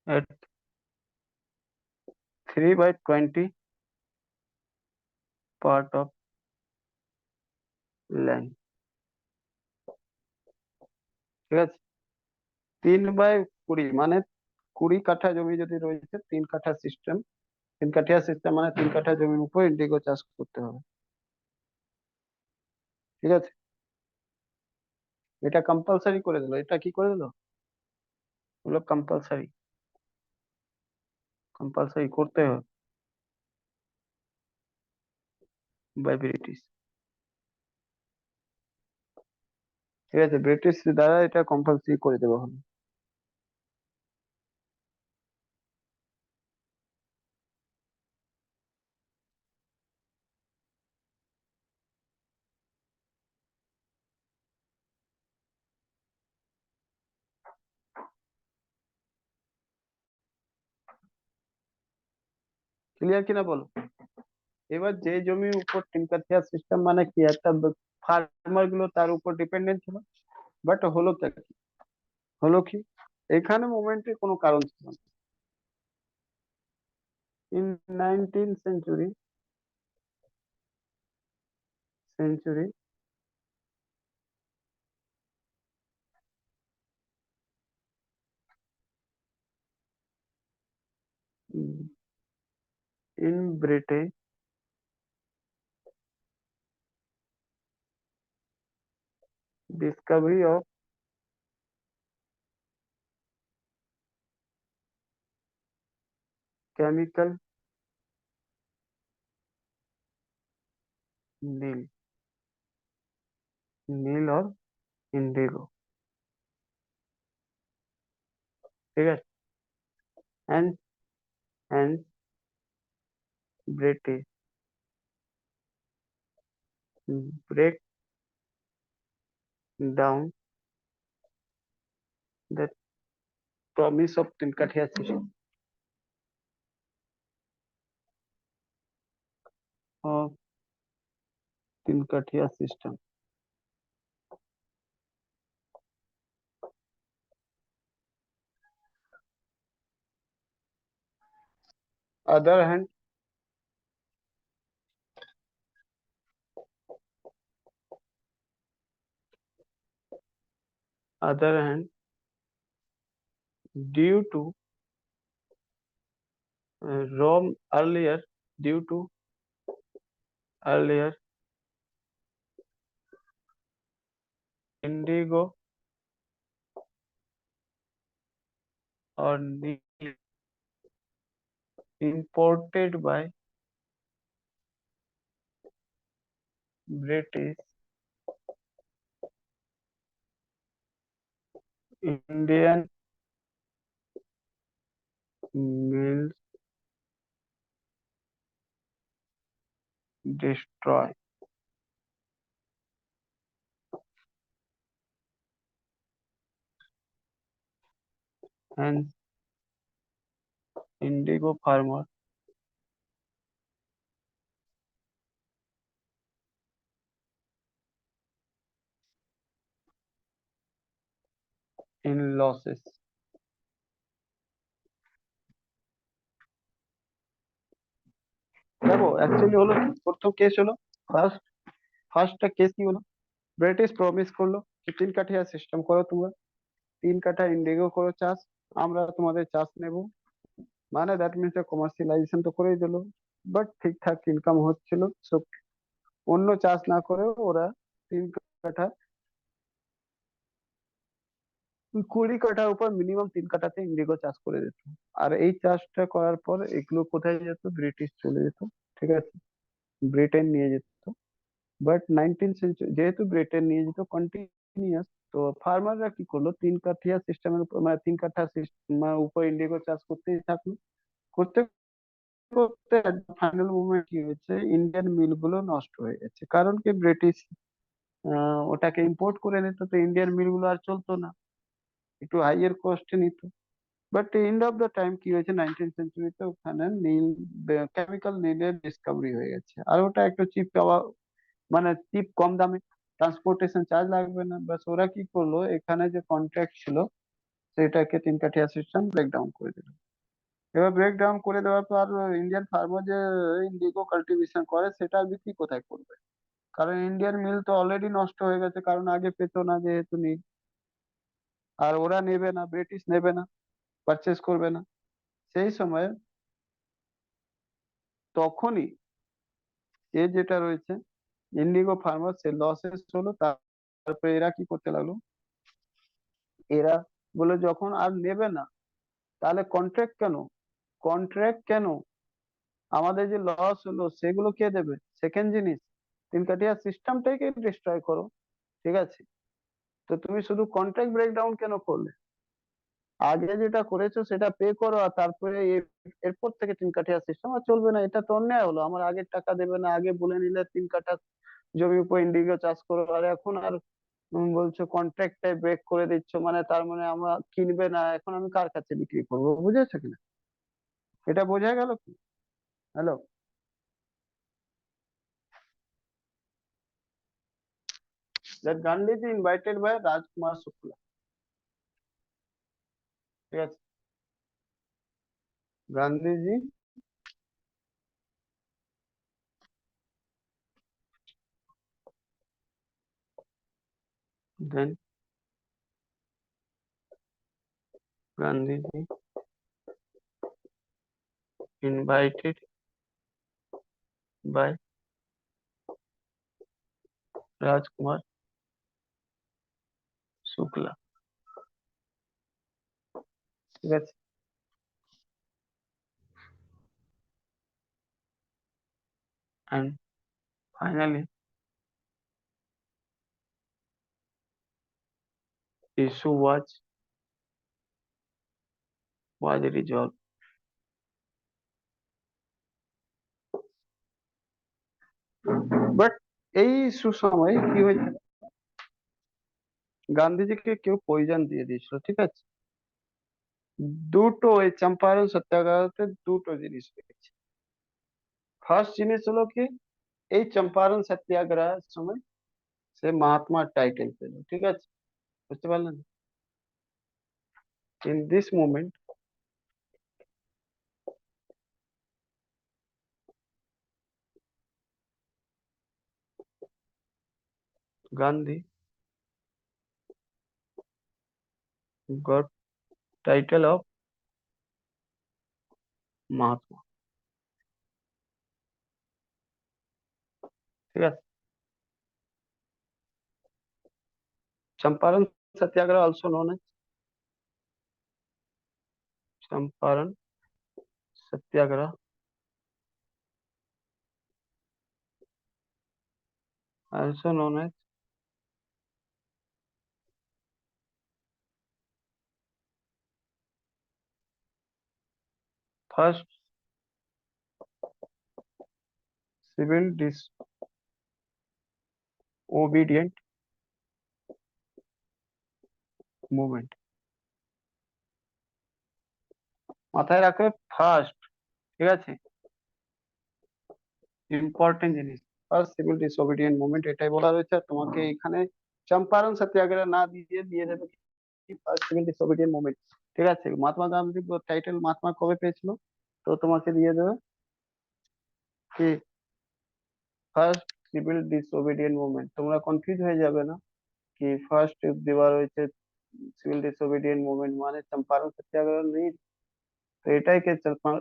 at 3/20 part of land। ঠিক আছে, 3/20 মানে 20 কাঠা জমি যদি রয়েছে, 3 কাঠা সিস্টেম, 3 কাঠিয়া সিস্টেম মানে 3 কাঠা জমির উপর ইন্ডিগো চাষ করতে হবে। ঠিক আছে, এটা কম্পালসারি করে দিল। এটা কি করে দিল? বললো কম্পালসারি, কম্পালসারি করতে হবে বাই ব্রিটিশ। ঠিক আছে, ব্রিটিশ দ্বারা এটা কম্পালসারি করে দেওয়া হলো। ক্লিয়ার কিনা বলো? এবার যে জমির উপর 3 কাঠিয়া সিস্টেম মানে কি, একটা ফার্মার গুলো তার উপর ডিপেন্ডেন্ট ছিল, বাট হলো তা কি, হলো কি, এখানে মুভমেন্টের কোনো কারণ ছিল না। In 19th century in Britain discovery of chemical needle নীল और इंडिगो। ठीक है। And and British break down the promise of Tinkathia system of Tinkathia system. Other hand other hand due to Rome earlier due to earlier indigo or neil imported by British Indian mills destroy hence indigo farmer in losses। দেখো অ্যাকচুয়ালি হলো কি, প্রথম কেস হলো ফার্স্টটা কেস কি হলো, ব্রিটিশ প্রমিস করলো যে 3 কাঠিয়া সিস্টেম করো তোমরা, 3 কাঠা ইন্ডিগো করো চাষ, আমরা তোমাদের চাষ নেব। মানে দ্যাট মিনস কমার্শিয়ালাইজেশন তো করেই দিলো, বাট ঠিকঠাক ইনকাম হচ্ছিল। সো অন্য চাষ না করে ওরা 3 কাঠা 20 কাঠার উপর মিনিমাম 3 কাঠাতে ইন্ডিগো চাষ করে দিত। আর এই চাষটা করার পর এগুলো কোথায় যেত, ব্রিটিশ চলে যেত। ঠিক আছে, ব্রিটেন নিয়ে যেত। বাট 19th সেঞ্চুরি যেহেতু ব্রিটেন নিয়ে যেত কন্টিনিউয়াস, তো ফার্মাররা কি করলো, 3 কাঠিয়া সিস্টেমের উপর মানে 3 কাঠা উপর ইন্ডিগো চাষ করতেই থাকলো। করতে করতে ফাইনাল মুভমেন্ট কি হয়েছে, ইন্ডিয়ান মিল গুলো নষ্ট হয়ে গেছে, কারণ কি ব্রিটিশ ওটাকে ইম্পোর্ট করে নিত, তো ইন্ডিয়ান মিল গুলো আর চলতো না, একটু হাইয়ার কস্টে নিত। But end of the time কি হয়েছে, 19th সেঞ্চুরিতে ওখানে নীল কেমিক্যাল নীলের ডিসকাভারি হয়ে গেছে, আর ওটা একটু চিপ পাওয়া মানে চিপ, কম দামে, ট্রান্সপোর্টেশন চার্জ লাগবে না। বাস ওরা কি করলো, এখানে যে কন্ট্রাক্ট ছিল সেটাকে 3 কাঠিয়া সিস্টেম ব্রেকডাউন করে দিল। এবার ব্রেকডাউন করে দেওয়ার পর ইন্ডিয়ান ফার্মার যে ইন্ডিগো কাল্টিভেশন করে সেটা বিক্রি কোথায় করবে, কারণ ইন্ডিয়ান মিল তো অলরেডি নষ্ট হয়ে গেছে, কারণ আগে পেতো না যেহেতু নেই। আর ওরা নেবে না, ব্রিটিশ নেবে না, পারচেস করবে না। সেই সময় তখনই এ যেটা রয়েছে ইন্ডিগো ফার্মার সে লসেস হলো। তারপরে এরা কি করতে লাগলো, এরা বলে যখন আর নেবে না তাহলে কন্ট্রাক্ট কেন, কন্ট্রাক্ট কেন, আমাদের যে লস হলো সেগুলো কে দেবে, সেকেন্ড জিনিস 3 কাঠিয়া সিস্টেমটাকে ডিস্ট্রয় করো। ঠিক আছে, তো তুমি শুধু কন্ট্রাক্ট ব্রেকডাউন কেন করলে, আগে যেটা করেছো সেটা পে করো, আর তারপরে এরপর থেকে 3 কাঠিয়া সিস্টেম আর চলবে না। এটা তো অন্যায় হলো, আমার আগের টাকা দেবে না, আগে বলে নিলে 3 কাঠা জমির উপর ইন্ডিগো চাষ করো, আর এখন আর বলছো কন্ট্রাক্টটাই ব্রেক করে দিচ্ছ, মানে তার মানে আমরা কিনবে না, এখন আমি কার কাছে বিক্রি করবো, বুঝেছো কিনা, এটা বোঝা গেল কি? Hello, that Gandhiji invited by Rajkumar Shukla। ঠিক আছে, Gandhiji then Gandhiji invited by Rajkumar Shukla। ঠিক আছে, and finally issue was resolved. But এই ইস্যু সময় কি হয়েছিল, গান্ধীজিকে কেউ পয়জন দিয়ে দিয়েছিল, ঠিক আছে। দুটো এই চম্পারণ সত্যাগ্রহতে দুটো জিনিস হয়েছে। ফার্স্ট জিনিস হলো কি, এই চম্পারণ সত্যাগ্রহের সময় সে মহাত্মার টাইটেল পেল, ঠিক আছে, বুঝতে পারলেন। In this moment Gandhi got title of Mahatma, ঠিক আছে। चंपारण सत्याग्रह also known as चंपारण सत्याग्रह also known as first civil disobedient movement। মাথায় রাখবে ফার্স্ট, ঠিক আছে, ইম্পর্টেন্ট জিনিস, ফার্স্ট সিভিল ডিসোবিডিয়েন্ট মুভমেন্ট এটাই বলা রয়েছে। আর তোমাকে এখানে চম্পারণ সত্যাগ্রহ না দিয়ে দিয়ে দেবে ফার্স্ট সিভিল ডিসোবিডিয়েন্ট মুভমেন্ট, ঠিক আছে। মহাত্মা গান্ধী টাইটেল মহাত্মা কবে পেয়েছিল, তো তোমাকে দিয়ে দেবে কি ফার্স্ট সিভিল ডিসোবিডিয়েন্ট মুভমেন্ট। তোমরা কনফিউজ হয়ে যাবে না कि फर्स्ट দেওয়া রয়েছে সিভিল ডিসোবিডিয়েন্ট মুভমেন্ট মানে চম্পারণ সত্যাগ্রহ নেই, তো এটাইকে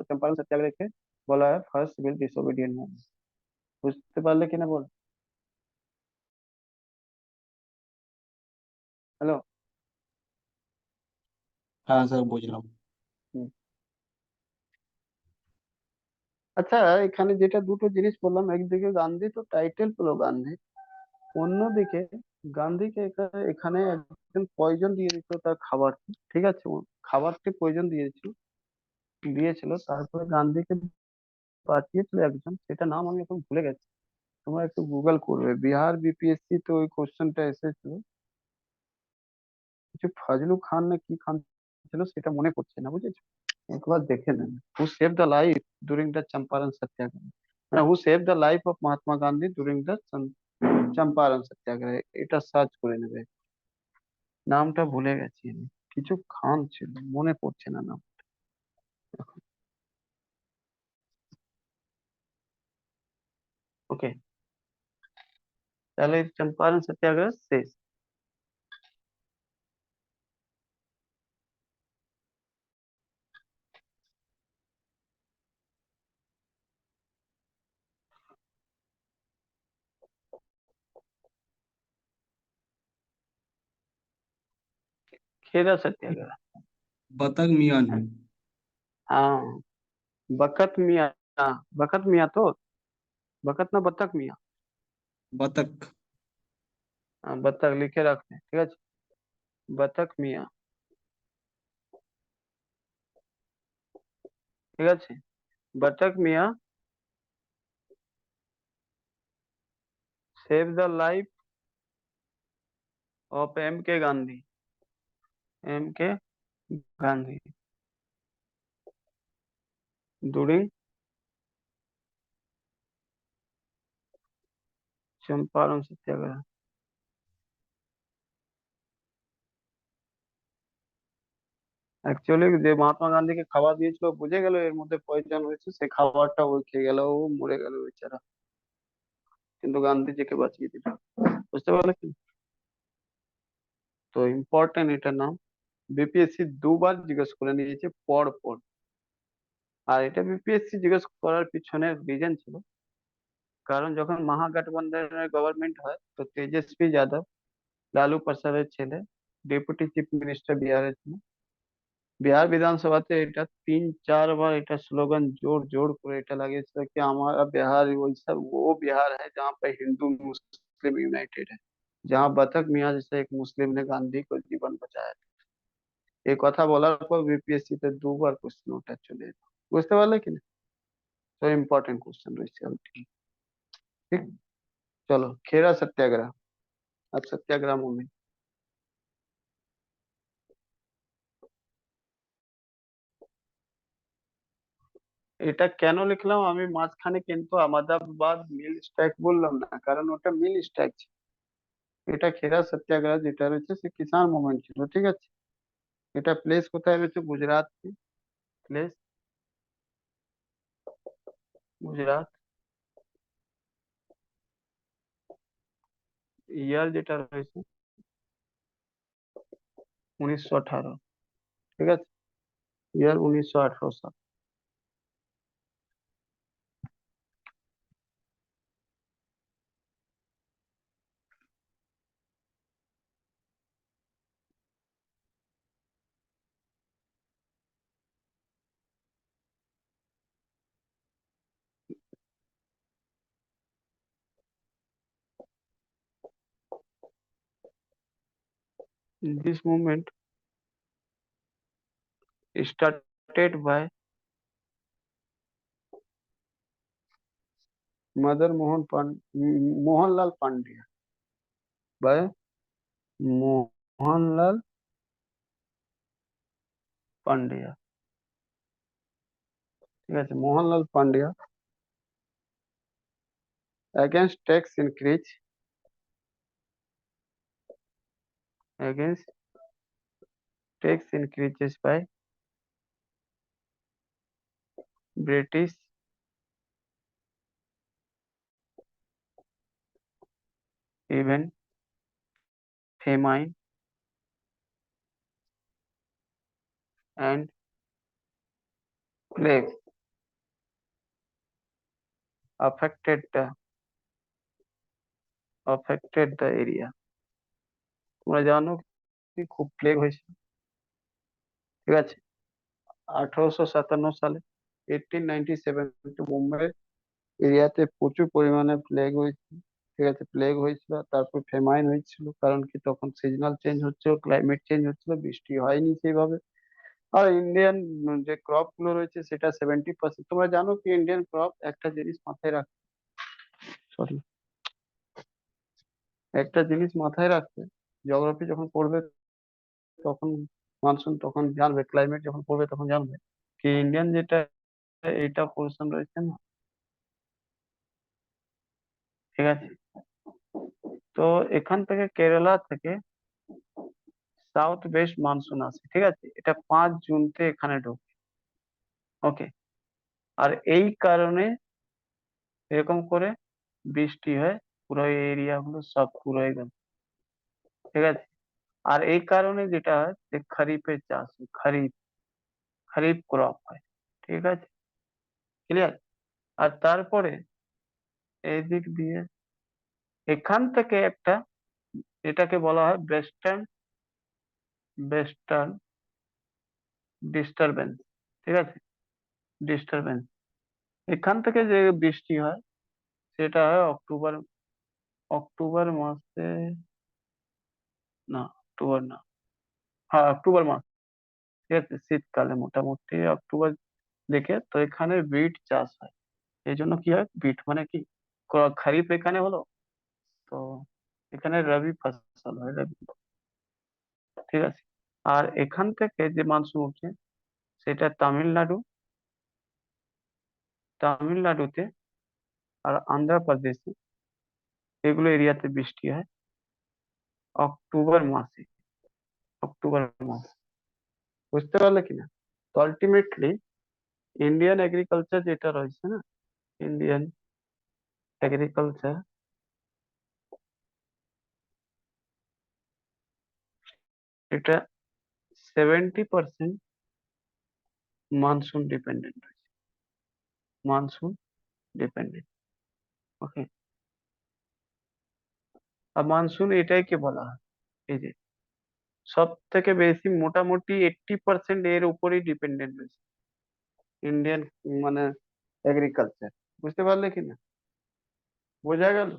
চম্পারণ সত্যাগ্রহকে বলা হয় ফার্স্ট সিভিল ডিসোবিডিয়েন্ট মুভমেন্ট। বুঝতে পারলে কিনা বল। হ্যালো। হ্যাঁ স্যার বুঝলাম। আচ্ছা, এখানে যেটা দুটো জিনিস বললাম, একদিকে গান্ধী তো টাইটেল পেলো গান্ধী, অন্যদিকে গান্ধীকে এখানে একজন পয়জন দিয়ে দিত তার খাবার, ঠিক আছে, খাবারটি পয়জন দিয়েছিল, তারপরে গান্ধীকে পাঠিয়েছিল একজন, সেটা নাম আমি এখন ভুলে গেছি, তোমরা একটু গুগল করবে, বিহার বিপিএসসি তো ওই কোশ্চেনটা এসেছিল, কিছু ফজলু খান না কি খান ছিল সেটা মনে পড়ছে না, বুঝেছো, একবার দেখে নেন। Who save the life during the Champaran Satyagraha, মানে who save the life of Mahatma Gandhi during the Champaran Satyagraha, এটা সার্চ করে নেবে। নামটা ভুলে গেছি আমি, কিছু খান ছিল, মনে পড়ছে না নাম। ওকে, তাহলে চম্পারণ সত্যাগ্রহ শেষ। खेदा सत्याग्रह, बतख मियां ने। हाँ, बकत मियाँ, बकत मियाँ तो बकत ना बतख मियाँ, बतख। बतख लिखे रखते हैं, ठीक है, बतख मियाँ, ঠিক আছে, Batak Mian save the life of M K Gandhi, M K Gandhi during Champaran Satyagraha. Actually যে মহাত্মা গান্ধীকে খাবার দিয়েছিল বুঝে গেল এর মধ্যে পয়জন হয়েছে, সে খাবারটা ও খেয়ে গেল, ও মরে গেল বেচারা, কিন্তু গান্ধীজিকে বাঁচিয়ে দিল, বুঝতে পারলে কি। তো ইম্পর্টেন্ট এটার নাম, বিপিএসসি দুবার জিজ্ঞেস করে নিয়েছে পর পর, আর এটা বিপিএসসি জিজ্ঞেস করার পিছনে রিজন ছিল, কারণ যখন মহাগঠবন্ধনের গভর্নমেন্ট হয় তো তেজস্বী যাদব লালু প্রসাদের ছেলে ডেপুটি চিফ মিনিস্টার বিহারের ছিল, বিহার বিধানসভাতে এটা 3-4 बार এটা স্লোগান জোর জোর করে এটা লাগিয়েছিল कि हमारा बिहार वैसा वो बिहार है जहाँ पे हिंदू मुस्लिम यूनाइटेड है। जहाँ बतख मियाँ जैसे एक मुस्लिम ने गांधी को जीवन बचाया। এই কথা বলার পর বিপিএসসি তে দুবার কোশ্চেন ওটা চলে এলো। বুঝতে পারলে কি না? তো ইম্পর্টেন্ট কোশ্চেন রয়েছে ঠিক। ঠিক, চলো খেরা সত্যাগ্রহ আর সত্যাগ্রহ মুভমেন্ট। এটা কেন লিখলাম আমি মাঝখানে কিন্তু আহমেদাবাদ মিল স্ট্রাইক বললাম না, কারণ ওটা মিল স্ট্রাইক ছিল। এটা খেরা সত্যাগ্রহ যেটা রয়েছে সে কিষান মুভমেন্ট ছিল, ঠিক আছে। এটা প্লেস কোথায় রয়েছে? গুজরাট। প্লেস গুজরাট। ইয়ার যেটা রয়েছে 1918, ঠিক আছে। ইয়ার 1918 সাল। This movement started by Mother Mohanlal Pandya, by Mohanlal Pandya, ঠিক আছে। Mohanlal Pandya against tax increase, against tax increases by British even famine and plague affected the area। তোমরা জানো কি খুব প্লেগ হয়েছিল, ঠিক আছে। 1857 সালে 1897 মুম্বাই এরিয়াতে প্রচুর পরিমাণে প্লেগ হয়েছিল, ঠিক আছে। প্লেগ হয়েছিল, তারপর ফেমাইন হয়েছিল, কারণ কি তখন সিজনাল চেঞ্জ হচ্ছিল, ক্লাইমেট চেঞ্জ হচ্ছিল, বৃষ্টি হয়নি সেইভাবে। আর ইন্ডিয়ান যে ক্রপ গুলো রয়েছে সেটা 70%। তোমরা জানো কি ইন্ডিয়ান ক্রপ একটা জিনিস মাথায় রাখ, সরি, একটা জিনিস মাথায় রাখবে, জিওগ্রাফি যখন পড়বে তখন, মনসুন তখন জানবে, ক্লাইমেট যখন পড়বে তখন জানবে কি ইন্ডিয়ান যেটা এইটা পোর্শন রয়েছে না, ঠিক আছে। তো এখান থেকে কেরালা থেকে সাউথ ওয়েস্ট মনসুন আসে, ঠিক আছে। এটা 5 জুনতে এখানে ঢোকে, ওকে। আর এই কারণে এরকম করে বৃষ্টি হয়, পুরো এরিয়া গুলো সব পুরো একদম, ঠিক আছে। আর এই কারণে যেটা হয় যে খরিফের চাষ হয়, খরিফ খরিফ ক্রপ হয়, ঠিক আছে, ক্লিয়ার। আর তারপরে এই দিক দিয়ে এখান থেকে একটা, এটাকে বলা হয় ওয়েস্টার্ন ওয়েস্টার্ন ডিস্টারবেন্স, ঠিক আছে, ডিস্টারবেন্স। এখান থেকে যে বৃষ্টি হয় সেটা হয় অক্টোবর, অক্টোবর মাসে, না অক্টোবর না, হ্যাঁ অক্টোবর মাস, ঠিক আছে, শীতকালে মোটামুটি অক্টোবর দেখে। তো এখানে বিট চাষ হয়, এই জন্য কি হয় বিট মানে কি খরিফ এখানে হলো, তো এখানে রবি ফসল হয়, রবি, ঠিক আছে। আর এখান থেকে যে মানসুন উঠছে সেটা তামিলনাড়ু, তামিলনাড়ুতে আর অন্ধ্রপ্রদেশে এগুলো এরিয়াতে বৃষ্টি হয় অক্টোবর মাসে, অক্টোবর মাস। বুঝতে পারলে কিনা? তো আলটিমেটলি ইন্ডিয়ান এগ্রিকালচার যেটা রয়েছে না, ইন্ডিয়ান এগ্রিকালচার, এটা 70% মানসুন ডিপেন্ডেন্ট রয়েছে, মানসুন ডিপেন্ডেন্ট, ওকে। আর মানসুন এটাইকে বলা হয়, এই যে সব থেকে বেশি মোটামুটি 80% এর উপরেই ডিপেন্ডেন্ট রয়েছে ইন্ডিয়ান মানে এগ্রিকালচার। বুঝতে পারলে কিনা? বোঝা গেল?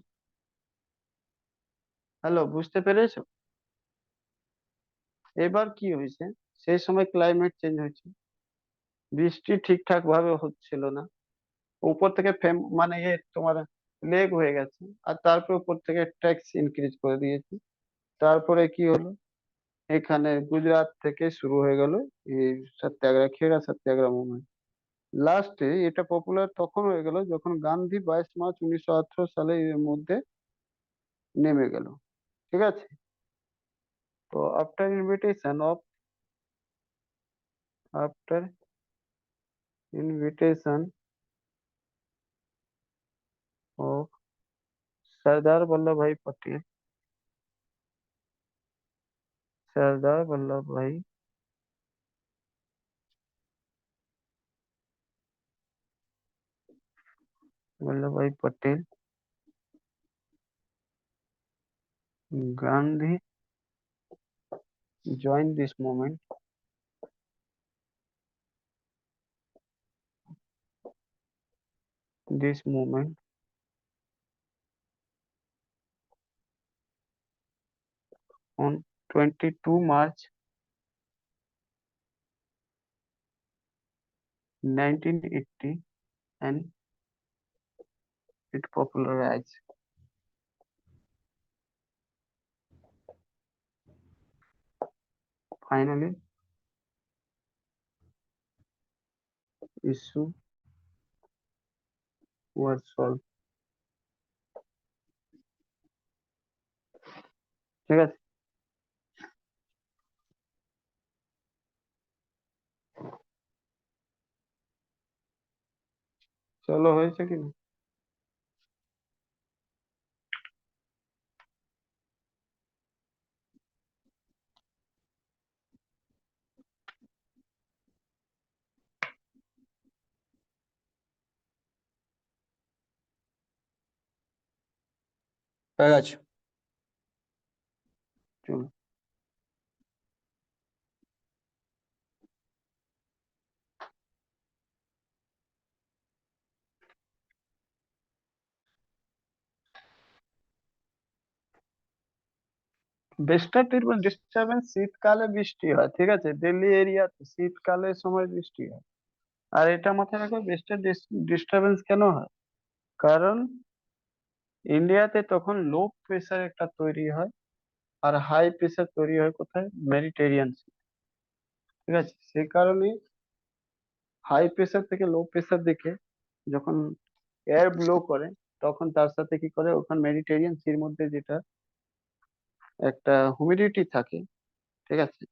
হ্যালো, বুঝতে পেরেছো? এবার কি হয়েছে, সেই সময় ক্লাইমেট চেঞ্জ হয়েছে, বৃষ্টি ঠিকঠাক ভাবে হচ্ছিল না, উপর থেকে মানে তোমার লেগ হয়ে গেছে, আর তারপর উপর থেকে ট্যাক্স ইনক্রিজ করে দিয়েছে। তারপরে কি হলো, এখানে গুজরাট থেকে শুরু হয়ে গেল এই সত্যাগ্রহ, খেড়া সত্যাগ্রহ মুভমেন্ট। লাস্টে এটা পপুলার তখন হয়ে গেল যখন গান্ধী 22 মার্চ 1918 সালে এর মধ্যে নেমে গেল। ঠিক আছে? তো after invitation of Sardar Vallabh भाई पटेल, सरदार वल्लभ भाई वल्लभ भाई Patel, Gandhi joined this movement on 22 March 1980, and it popularized. Finally, issue was solved. ঠিক আছে? চলো, হয়েছে কি না? হয়ে গেছে। চলো। ওয়েস্টার্ন ডিস্টারবেন্স শীতকালে বৃষ্টি হয়, ঠিক আছে, দিল্লি এরিয়াতে শীতকালের সময় বৃষ্টি হয়। আর এটা মাথায় রাখো, ওয়েস্টার্ন ডিস্টারবেন্স কেন হয়, কারণ ইন্ডিয়াতে তখন লো প্রেসার একটা তৈরি হয়, আর হাই প্রেসার তৈরি হয় কোথায়, মেডিটেরিয়ান সি। ঠিক আছে? সেই কারণে হাই প্রেসার থেকে লো প্রেসার দিকে যখন এয়ার ব্লো করে, তখন তার সাথে কি করে, ওখানে মেডিটেরিয়ান সির মধ্যে যেটা একটা হিউমিডিটি থাকে, ঠিক আছে,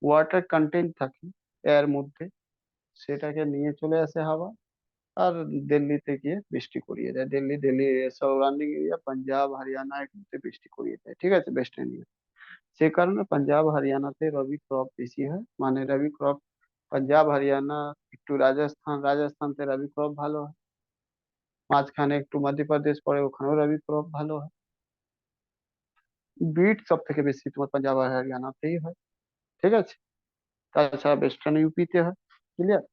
ওয়াটার কন্টেন্ট থাকে এর মধ্যে, সেটাকে নিয়ে চলে আসে হাওয়া, আর দিল্লিতে গিয়ে বৃষ্টি করিয়ে দেয়। দিল্লি সারাউন্ডিং এরিয়া, পাঞ্জাব হরিয়ানা এগুলোতে বৃষ্টি করিয়ে দেয়। ঠিক আছে? ওয়েস্টার্ন এরিয়া, সে কারণে পাঞ্জাব হরিয়ানাতে রবি ক্রপ বেশি হয়, মানে রবি ক্রপ পাঞ্জাব হরিয়ানা, একটু রাজস্থানতে রবি ক্রপ ভালো হয়, মাঝখানে একটু মধ্যপ্রদেশ পরে, ওখানেও রবি ক্রপ ভালো হয়। বিট সব থেকে বেশি তোমার পাঞ্জাব আর হরিয়ানাতেই হয়। ঠিক আছে? তাছাড়া ওয়েস্টার্ন ইউপিতে হয়। ক্লিয়ার?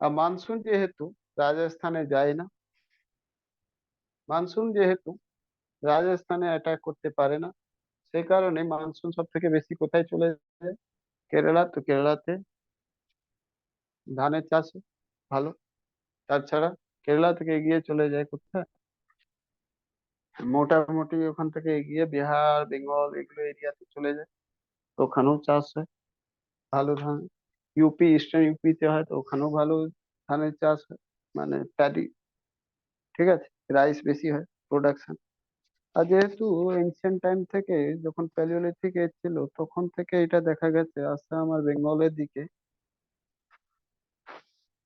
আর মানসুন যেহেতু রাজস্থানে যায় না, মানসুন যেহেতু রাজস্থানে অ্যাটাক করতে পারে না, সেই কারণে মানসুন সব থেকে বেশি কোথায় চলে যায়, কেরালা। তো কেরালাতে ধানের চাষ হয় ভালো। তাছাড়া কেরালা থেকে এগিয়ে চলে যায় কোথায়, মোটামুটি ওখান থেকে এগিয়ে বিহার বেঙ্গল এগুলো এরিয়াতে চলে যায়, তো ওখানেও চাষ হয় ভালো ধান। ইউপি, ইস্টার্ন ইউপিতে হয়, তো ওখানেও ভালো ধানের চাষ হয়, মানে প্যাডি। ঠিক আছে? রাইস বেশি হয় প্রোডাকশন। আর যেহেতু এনশিয়েন্ট টাইম থেকে, যখন প্যালিওলিথিক এজ ছিল তখন থেকে এটা দেখা গেছে, আসাম আর বেঙ্গলের দিকে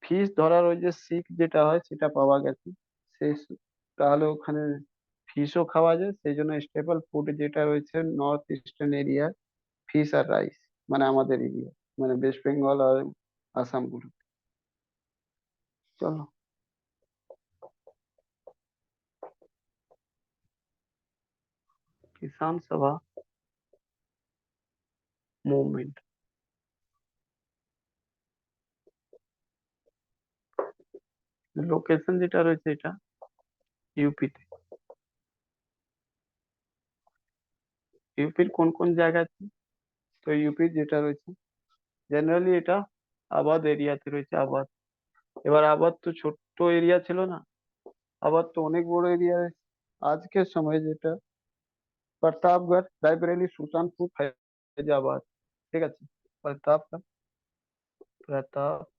ফিশ ধরার ওই যে সিক যেটা হয় সেটা পাওয়া গেছে। সেই তাহলে ওখানে ফিশও খাওয়া যায়, সেই জন্য স্টেপল ফুড যেটা রয়েছে নর্থ ইস্টার্ন এরিয়া, ফিশ আর রাইস, মানে আমাদের এরিয়া, মানে ওয়েস্ট বেঙ্গল আর আসাম গুলো। চলো। কিষান সভা মুভমেন্ট, লোকেশন যেটা রয়েছে এটা ইউপিতে। ইউপির কোন কোন জায়গা আছে? তো ইউপির যেটা রয়েছে জেনারেলি এটা আবাদ এরিয়াতে রয়েছে, আবাদ। এবার আবাদ তো ছোট্ট এরিয়া ছিল না, আবাদ তো অনেক বড় এরিয়া। আজকের সময় যেটা प्रतापगढ़, रायबरेली, सुल्तानपुर, फैजाबाद, ठीक है। प्रतापगढ़, प्रतापगढ़,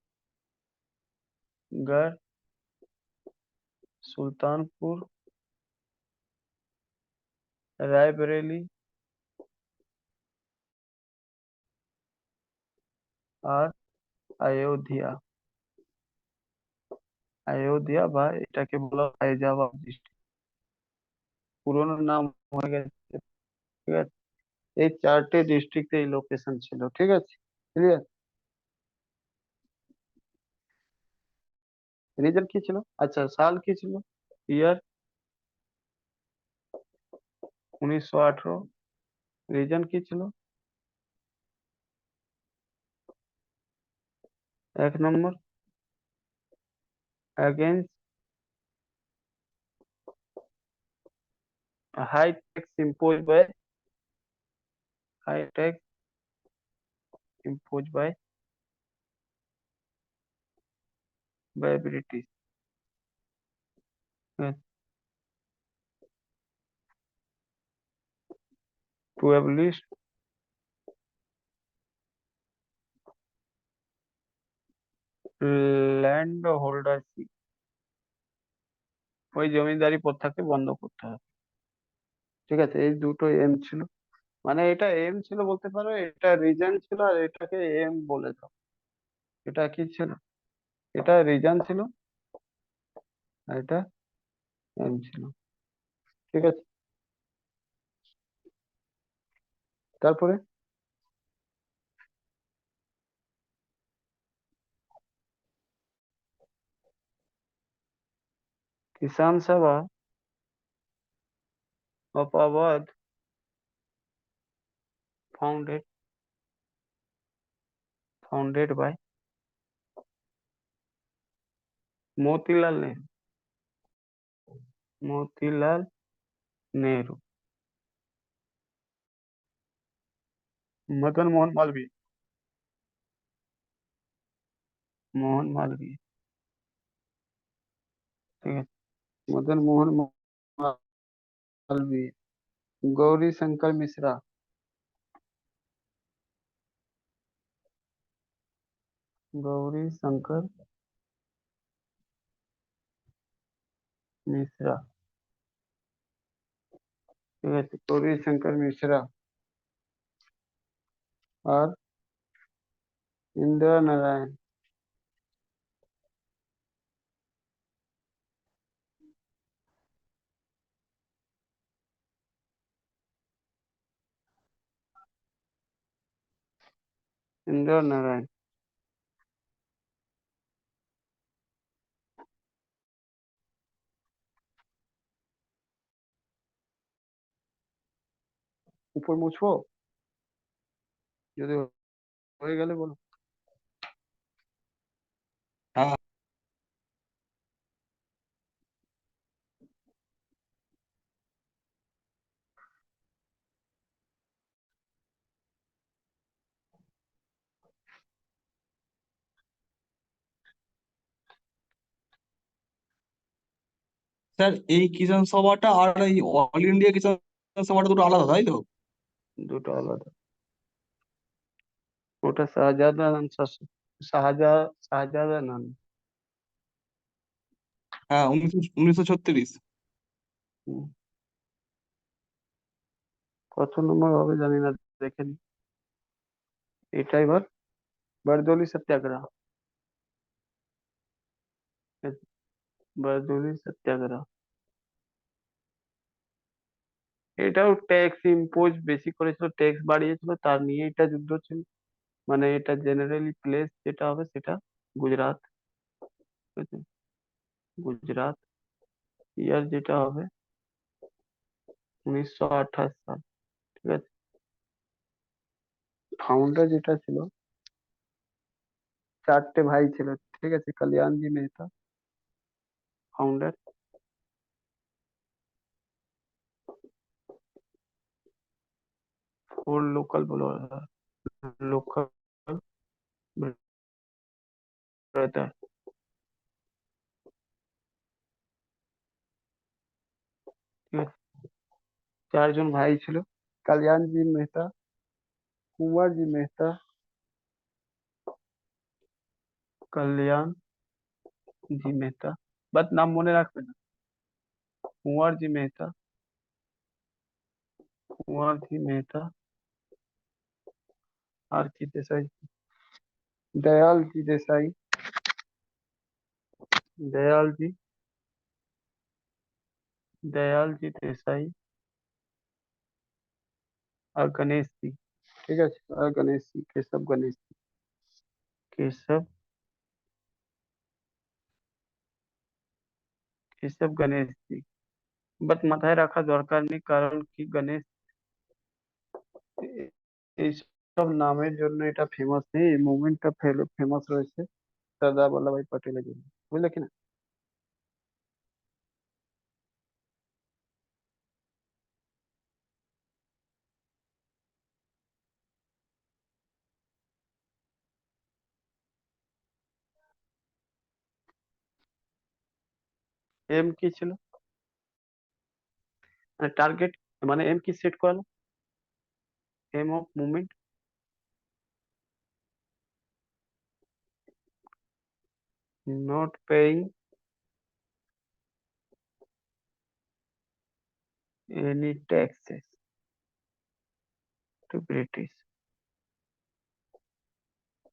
सुल्तानपुर, रायबरेली আর अयोध्या। अयोध्या বা এটাকে বলা হয় ফায়জাবাদ ডিস্ট্রিক্ট, পুরোনো নাম হয়ে গেছে, ঠিক আছে। এই চারটে ডিস্ট্রিক্টে এই লোকেশন ছিল, ঠিক আছে, ক্লিয়ার। রিজন কি ছিল? আচ্ছা, সাল কি ছিল? ইয়ার 1918। রিজন কি ছিল? 1 নম্বর, against high tax imposed by high tax imposed by British, uh, to abolish land holdership, ওই জমিদারি প্রথাকে বন্ধ করতে হবে, ঠিক আছে। এই দুটো এম ছিল, মানে এটা এম ছিল বলতে পারো, এটা রিজন ছিল, আর এটাকে এম বলে দাও। এটা কি ছিল? এটা রিজন ছিল, আর এটা এম ছিল, ঠিক আছে। তারপরে किसान सभा of Awadh founded by Motilal Nehru, Motilal Nehru, Madan Mohan Malviya, Mohan Malviya, ठीक है। मदन मोहन मालवीय, गौरी शंकर मिश्रा, गौरी शंकर मिश्रा, ठीक है। गौरी शंकर मिश्रा और इंदिरा नारायण, इंदिरा नारायण। উপর মুছবো যদি হয়ে গেলে বলো। হ্যাঁ স্যার, এই কিষাণ সভাটা আর এই অল ইন্ডিয়া কিষাণ সভাটা দুটো আলাদা, তাই তো? দুটো আলাদা। ওটা শাহজাহান শাহজাহান। হ্যাঁ, 1936। হুম, কত নম্বর হবে জানি না, দেখে নি। এটা এবার বারদৌলি সত্যাগ্রহ, বারদৌলি সত্যাগ্রহ। এটাও ট্যাক্স ইম্পোজ বেশি করেছিল, ট্যাক্স বাড়িয়েছিল, তার নিয়ে এটা যুদ্ধ ছিল। মানে এটা জেনারেলি প্লেস যেটা হবে সেটা গুজরাট, ঠিক আছে? গুজরাট। ইয়ার যেটা হবে 1928 সাল, ঠিক আছে। ফাউন্ডার যেটা ছিল, চারটে ভাই ছিল, ঠিক আছে। কল্যাণজি মেহতা ফাউন্ডার, और लोकल बोलो, लोकल ब्रदर। 4 জন ভাই ছিল, कल्याण जी मेहता, कुंवर जी मेहता, कल्याण जी मेहता, বাট নাম মনে রাখবে না। कुंवर जी मेहता, कुंवर जी मेहता, আর কি देसाई, दयाल जी देसाई, दयाल जी, दयाल जी देसाई और गणेश जी। ঠিক আছে, আর गणेश जी, केशव गणेश जी, केशव কেশব গণেশ জি। বাট মাথায় রাখা দরকার নেই, কারণ কি গণেশ এ- এইসব নামের জন্য এটা ফেমাস নেই, এই মুভমেন্টটা ফেমাস রয়েছে সর্দার বল্লভভাই পটেলের জন্য, বুঝলে কিনা। এম কি ছিল, টার্গেট, মানে এম কি সেট করালো, aim of movement, not paying any taxes to British,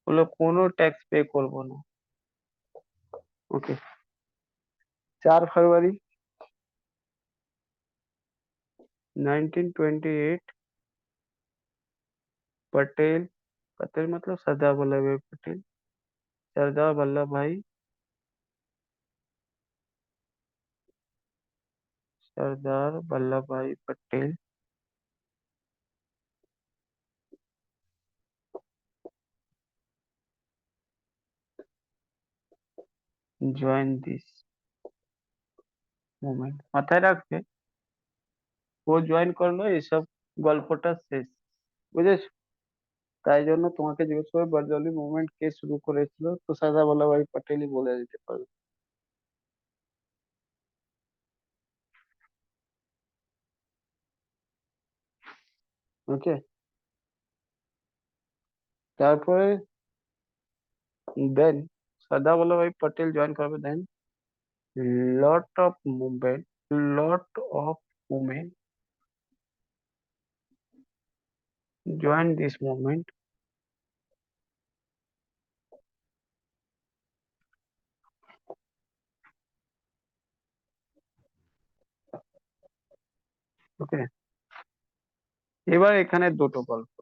বললো কোনো ট্যাক্স পে করবো না। ওকে। 4 फरवरी 1928, पटेल, पटेल मतलब सरदार वल्लभ भाई पटेल, सरदार वल्लभ भाई, सरदार वल्लभ भाई पटेल জয়েন দিস মুভমেন্ট, মাথায় রাখবে ও জয়েন করলো এসব গল্পটা শেষ, বুঝেছো। তাই জন্য তোমাকে জিজ্ঞেস করে বারদৌলি মুভমেন্ট কে শুরু করেছিল, তো সর্দার বল্লভভাই পটেলই বলে দিতে পারবে। ওকে, তারপরে দেন সর্দার বল্লভভাই পটেল জয়েন করবে, then lot of movement, lot of women join this movement. Okay, এবার এখানে দুটো গল্প,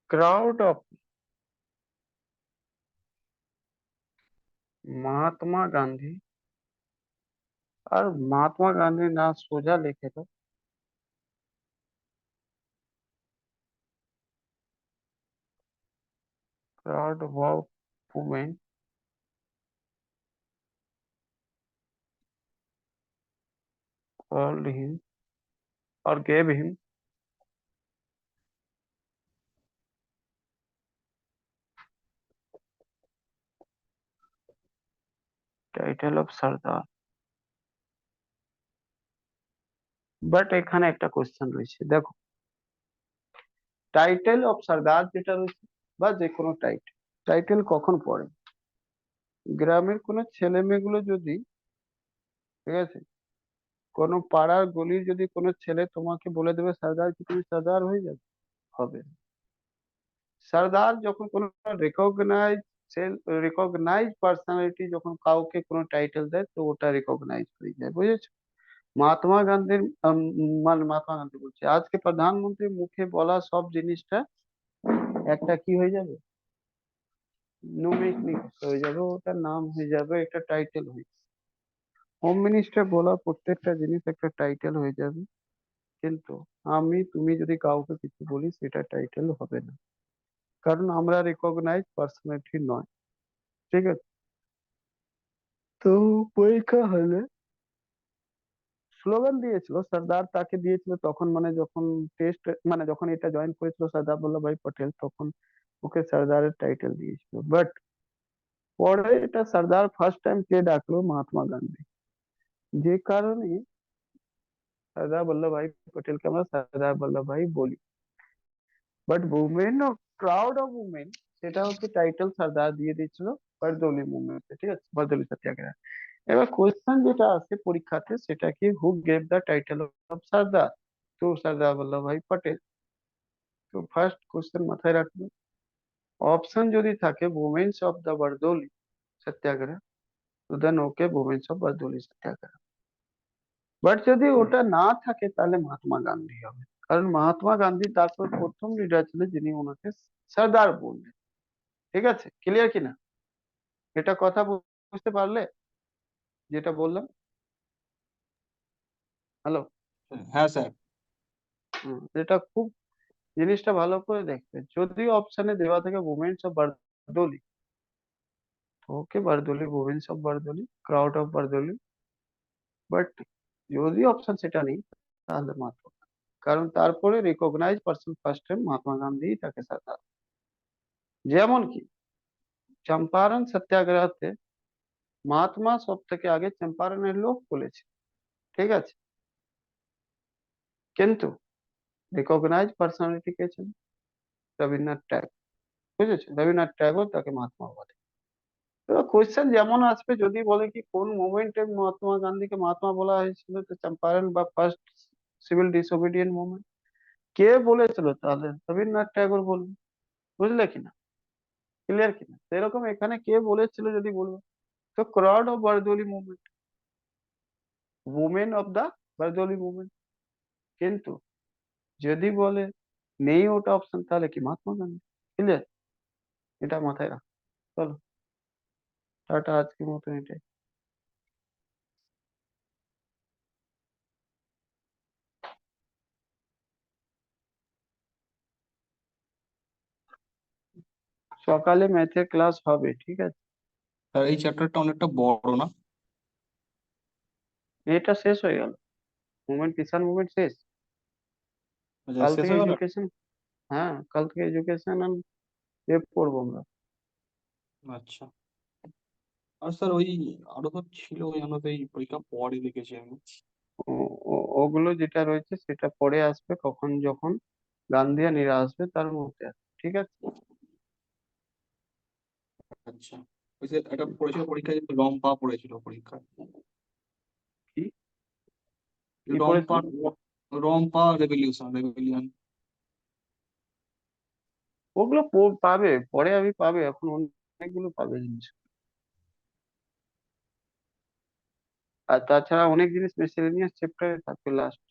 ক্রাউড অফ महात्मा गांधी, और महात्मा गांधी ना सोजा लिखे तो crowd of women called him or gave him title of Sardar. But এখানে একটা কোশ্চেন রয়েছে, দেখো টাইটেল অফ সর্দার যেটা রয়েছে বা যে কোনো টাইটেল, টাইটেল কখন পড়ে, গ্রামের কোনো ছেলে মেয়েগুলো যদি, ঠিক আছে, কোনো পাড়ার গলির যদি কোনো ছেলে তোমাকে বলে দেবে সর্দার, কি তুমি সর্দার হয়ে যাবে, হবে না। সর্দার যখন কোনো রিকগনাইজ রিকগনাইজ পার্সোনালিটি যখন কাউকে কোনো টাইটেল দেয় তো ওটা রিকগনাইজ হয়ে যায়, বুঝেছো। মহাত্মা গান্ধীর মানে মহাত্মা গান্ধী বলছে, আজকে প্রধানমন্ত্রীর মুখে বলা সব জিনিসটা একটা কি হয়ে যাবে, নোমিক হয়ে যাবে, ওটার নাম হয়ে যাবে, একটা টাইটেল হয়ে যাবে। হোম মিনিস্টার বলা প্রত্যেকটা জিনিস একটা টাইটেল হয়ে যাবে, কিন্তু আমি তুমি যদি কাউকে কিছু বলি সেটা টাইটেল হবে না, কারণ আমরা রিকগনাইজ পার্সোনালিটি নয়, ঠিক আছে। তো পরীক্ষা হলে স্লোগান দিয়েছিল সর্দার তাকে দিয়েছিল তখন, মানে যখন টেস্ট, মানে যখন এটা জয়েন করেছিল সর্দার বল্লভভাই পটেল, তখন ওকে সর্দারের টাইটেল দিয়েছিল। বাট পরে এটা সর্দার ফার্স্ট টাইম কে ডাকলো, মহাত্মা গান্ধী। যে কারণে সর্দার বল্লভভাই পটেলকে আমরা সর্দার বল্লভভাই বলি। But women of, crowd of women, সেটা হচ্ছে টাইটেল সর্দার দিয়ে দিয়েছিল বারদৌলি মুভমেন্ট, ঠিক আছে, বারদৌলি সত্যাগ্রহ। এবার কোয়েশ্চেন যেটা আছে পরীক্ষাতে সেটা কি, who gave the title of Sardar to Sardar Vallabhbhai Patel? তো ফার্স্ট কোয়েশ্চেন মাথায় রাখবে, অপশন যদি থাকে women's of the Bardoli Satyagraha, তো then okay women's of Bardoli Satyagraha. But যদি ওটা না থাকে তাহলে মহাত্মা গান্ধী হবে, কারণ মহাত্মা গান্ধী তারপর প্রথম লিডার ছিল যিনি ওনাকে সর্দার বললেন। ঠিক আছে, ক্লিয়ার কিনা? এটা কথা বুঝতে পারলে যেটা বললাম? হ্যালো? হ্যাঁ স্যার। এটা খুব জিনিসটা ভালো করে দেখবে, যদি অপশনে দেওয়া থাকে women's of Bardoli, okay Bardoli, women's of Bardoli, crowd of Bardoli. But যদি অপশন সেটা নেই তাহলে মহাত্মা গান্ধী। কারণ তারপরে recognise person first time Mahatma Gandhi তাকে সর্দার। যেমন কি চম্পারণ সত্যাগ্রহতে মহাত্মা সব থেকে আগে চম্পারণের লোক বলেছে, ঠিক আছে, কিন্তু রিকগনাইজ পার্সোনালিটি কে ছিল? রবীন্দ্রনাথ ট্যাগোর। বুঝেছো, রবীন্দ্রনাথ ট্যাগোর তাকে মহাত্মা বলে। এবার কোয়েশ্চেন যেমন আসবে, যদি বলে কি কোন মুভমেন্টে মহাত্মা গান্ধীকে মহাত্মা বলা হয়েছিল, তো চম্পারণ বা ফার্স্ট সিভিল ডিসোবিডিয়েন্ট মুভমেন্ট। কে বলেছিল, তাহলে রবীন্দ্রনাথ ট্যাগোর বলবে। বুঝলে কিনা? ক্লিয়ার কিনা? সেরকম এখানে কে বলেছিল যদি বলবো, তো crowd of Bardoli movement, women of the Bardoli movement. কিন্তু যদি বলে নেই ওটা অপশন, তাহলে কি মহাত্মা গান্ধী। ক্লিয়ার? এটা মাথায় রাখ। চলো, টাটা, আজকের মতো এটাই। সকালে ম্যাথের ক্লাস হবে, ঠিক আছে? স্যার এই চ্যাপ্টারটা অনেকটা বড় না? এটা শেষ হয়ে গেল, মুভমেন্ট, কিষাণ মুভমেন্ট শেষ। আচ্ছা, কাল শেষ থেকে হয়ে গেল। এডুকেশন। হ্যাঁ, কাল থেকে এডুকেশন আর রেপ পড়বো আমরা। আচ্ছা। আর স্যার ওই আরো তো ছিল, ওই আমরা তো এই পরীক্ষা পরে দেখেছি আমি। ওগুলো যেটা রয়েছে সেটা পরে আসবে, কখন যখন গান্ধী আর নীরা আসবে তার মধ্যে আসবে, ঠিক আছে? আচ্ছা। ওই যে একটা পড়েছিল পরীক্ষায়, যে রম্পা পড়েছিল পরীক্ষায়। কি কি পড়েছিল? রম্পা, রম্পা রেভলিউশন। ওগুলো পাবে পরে, আমি পাবে এখন, অনেকগুলো পাবে জিনিস। আর তাছাড়া অনেক জিনিস মিসেলেনিয়াস চ্যাপ্টারে থাকবে লাস্ট।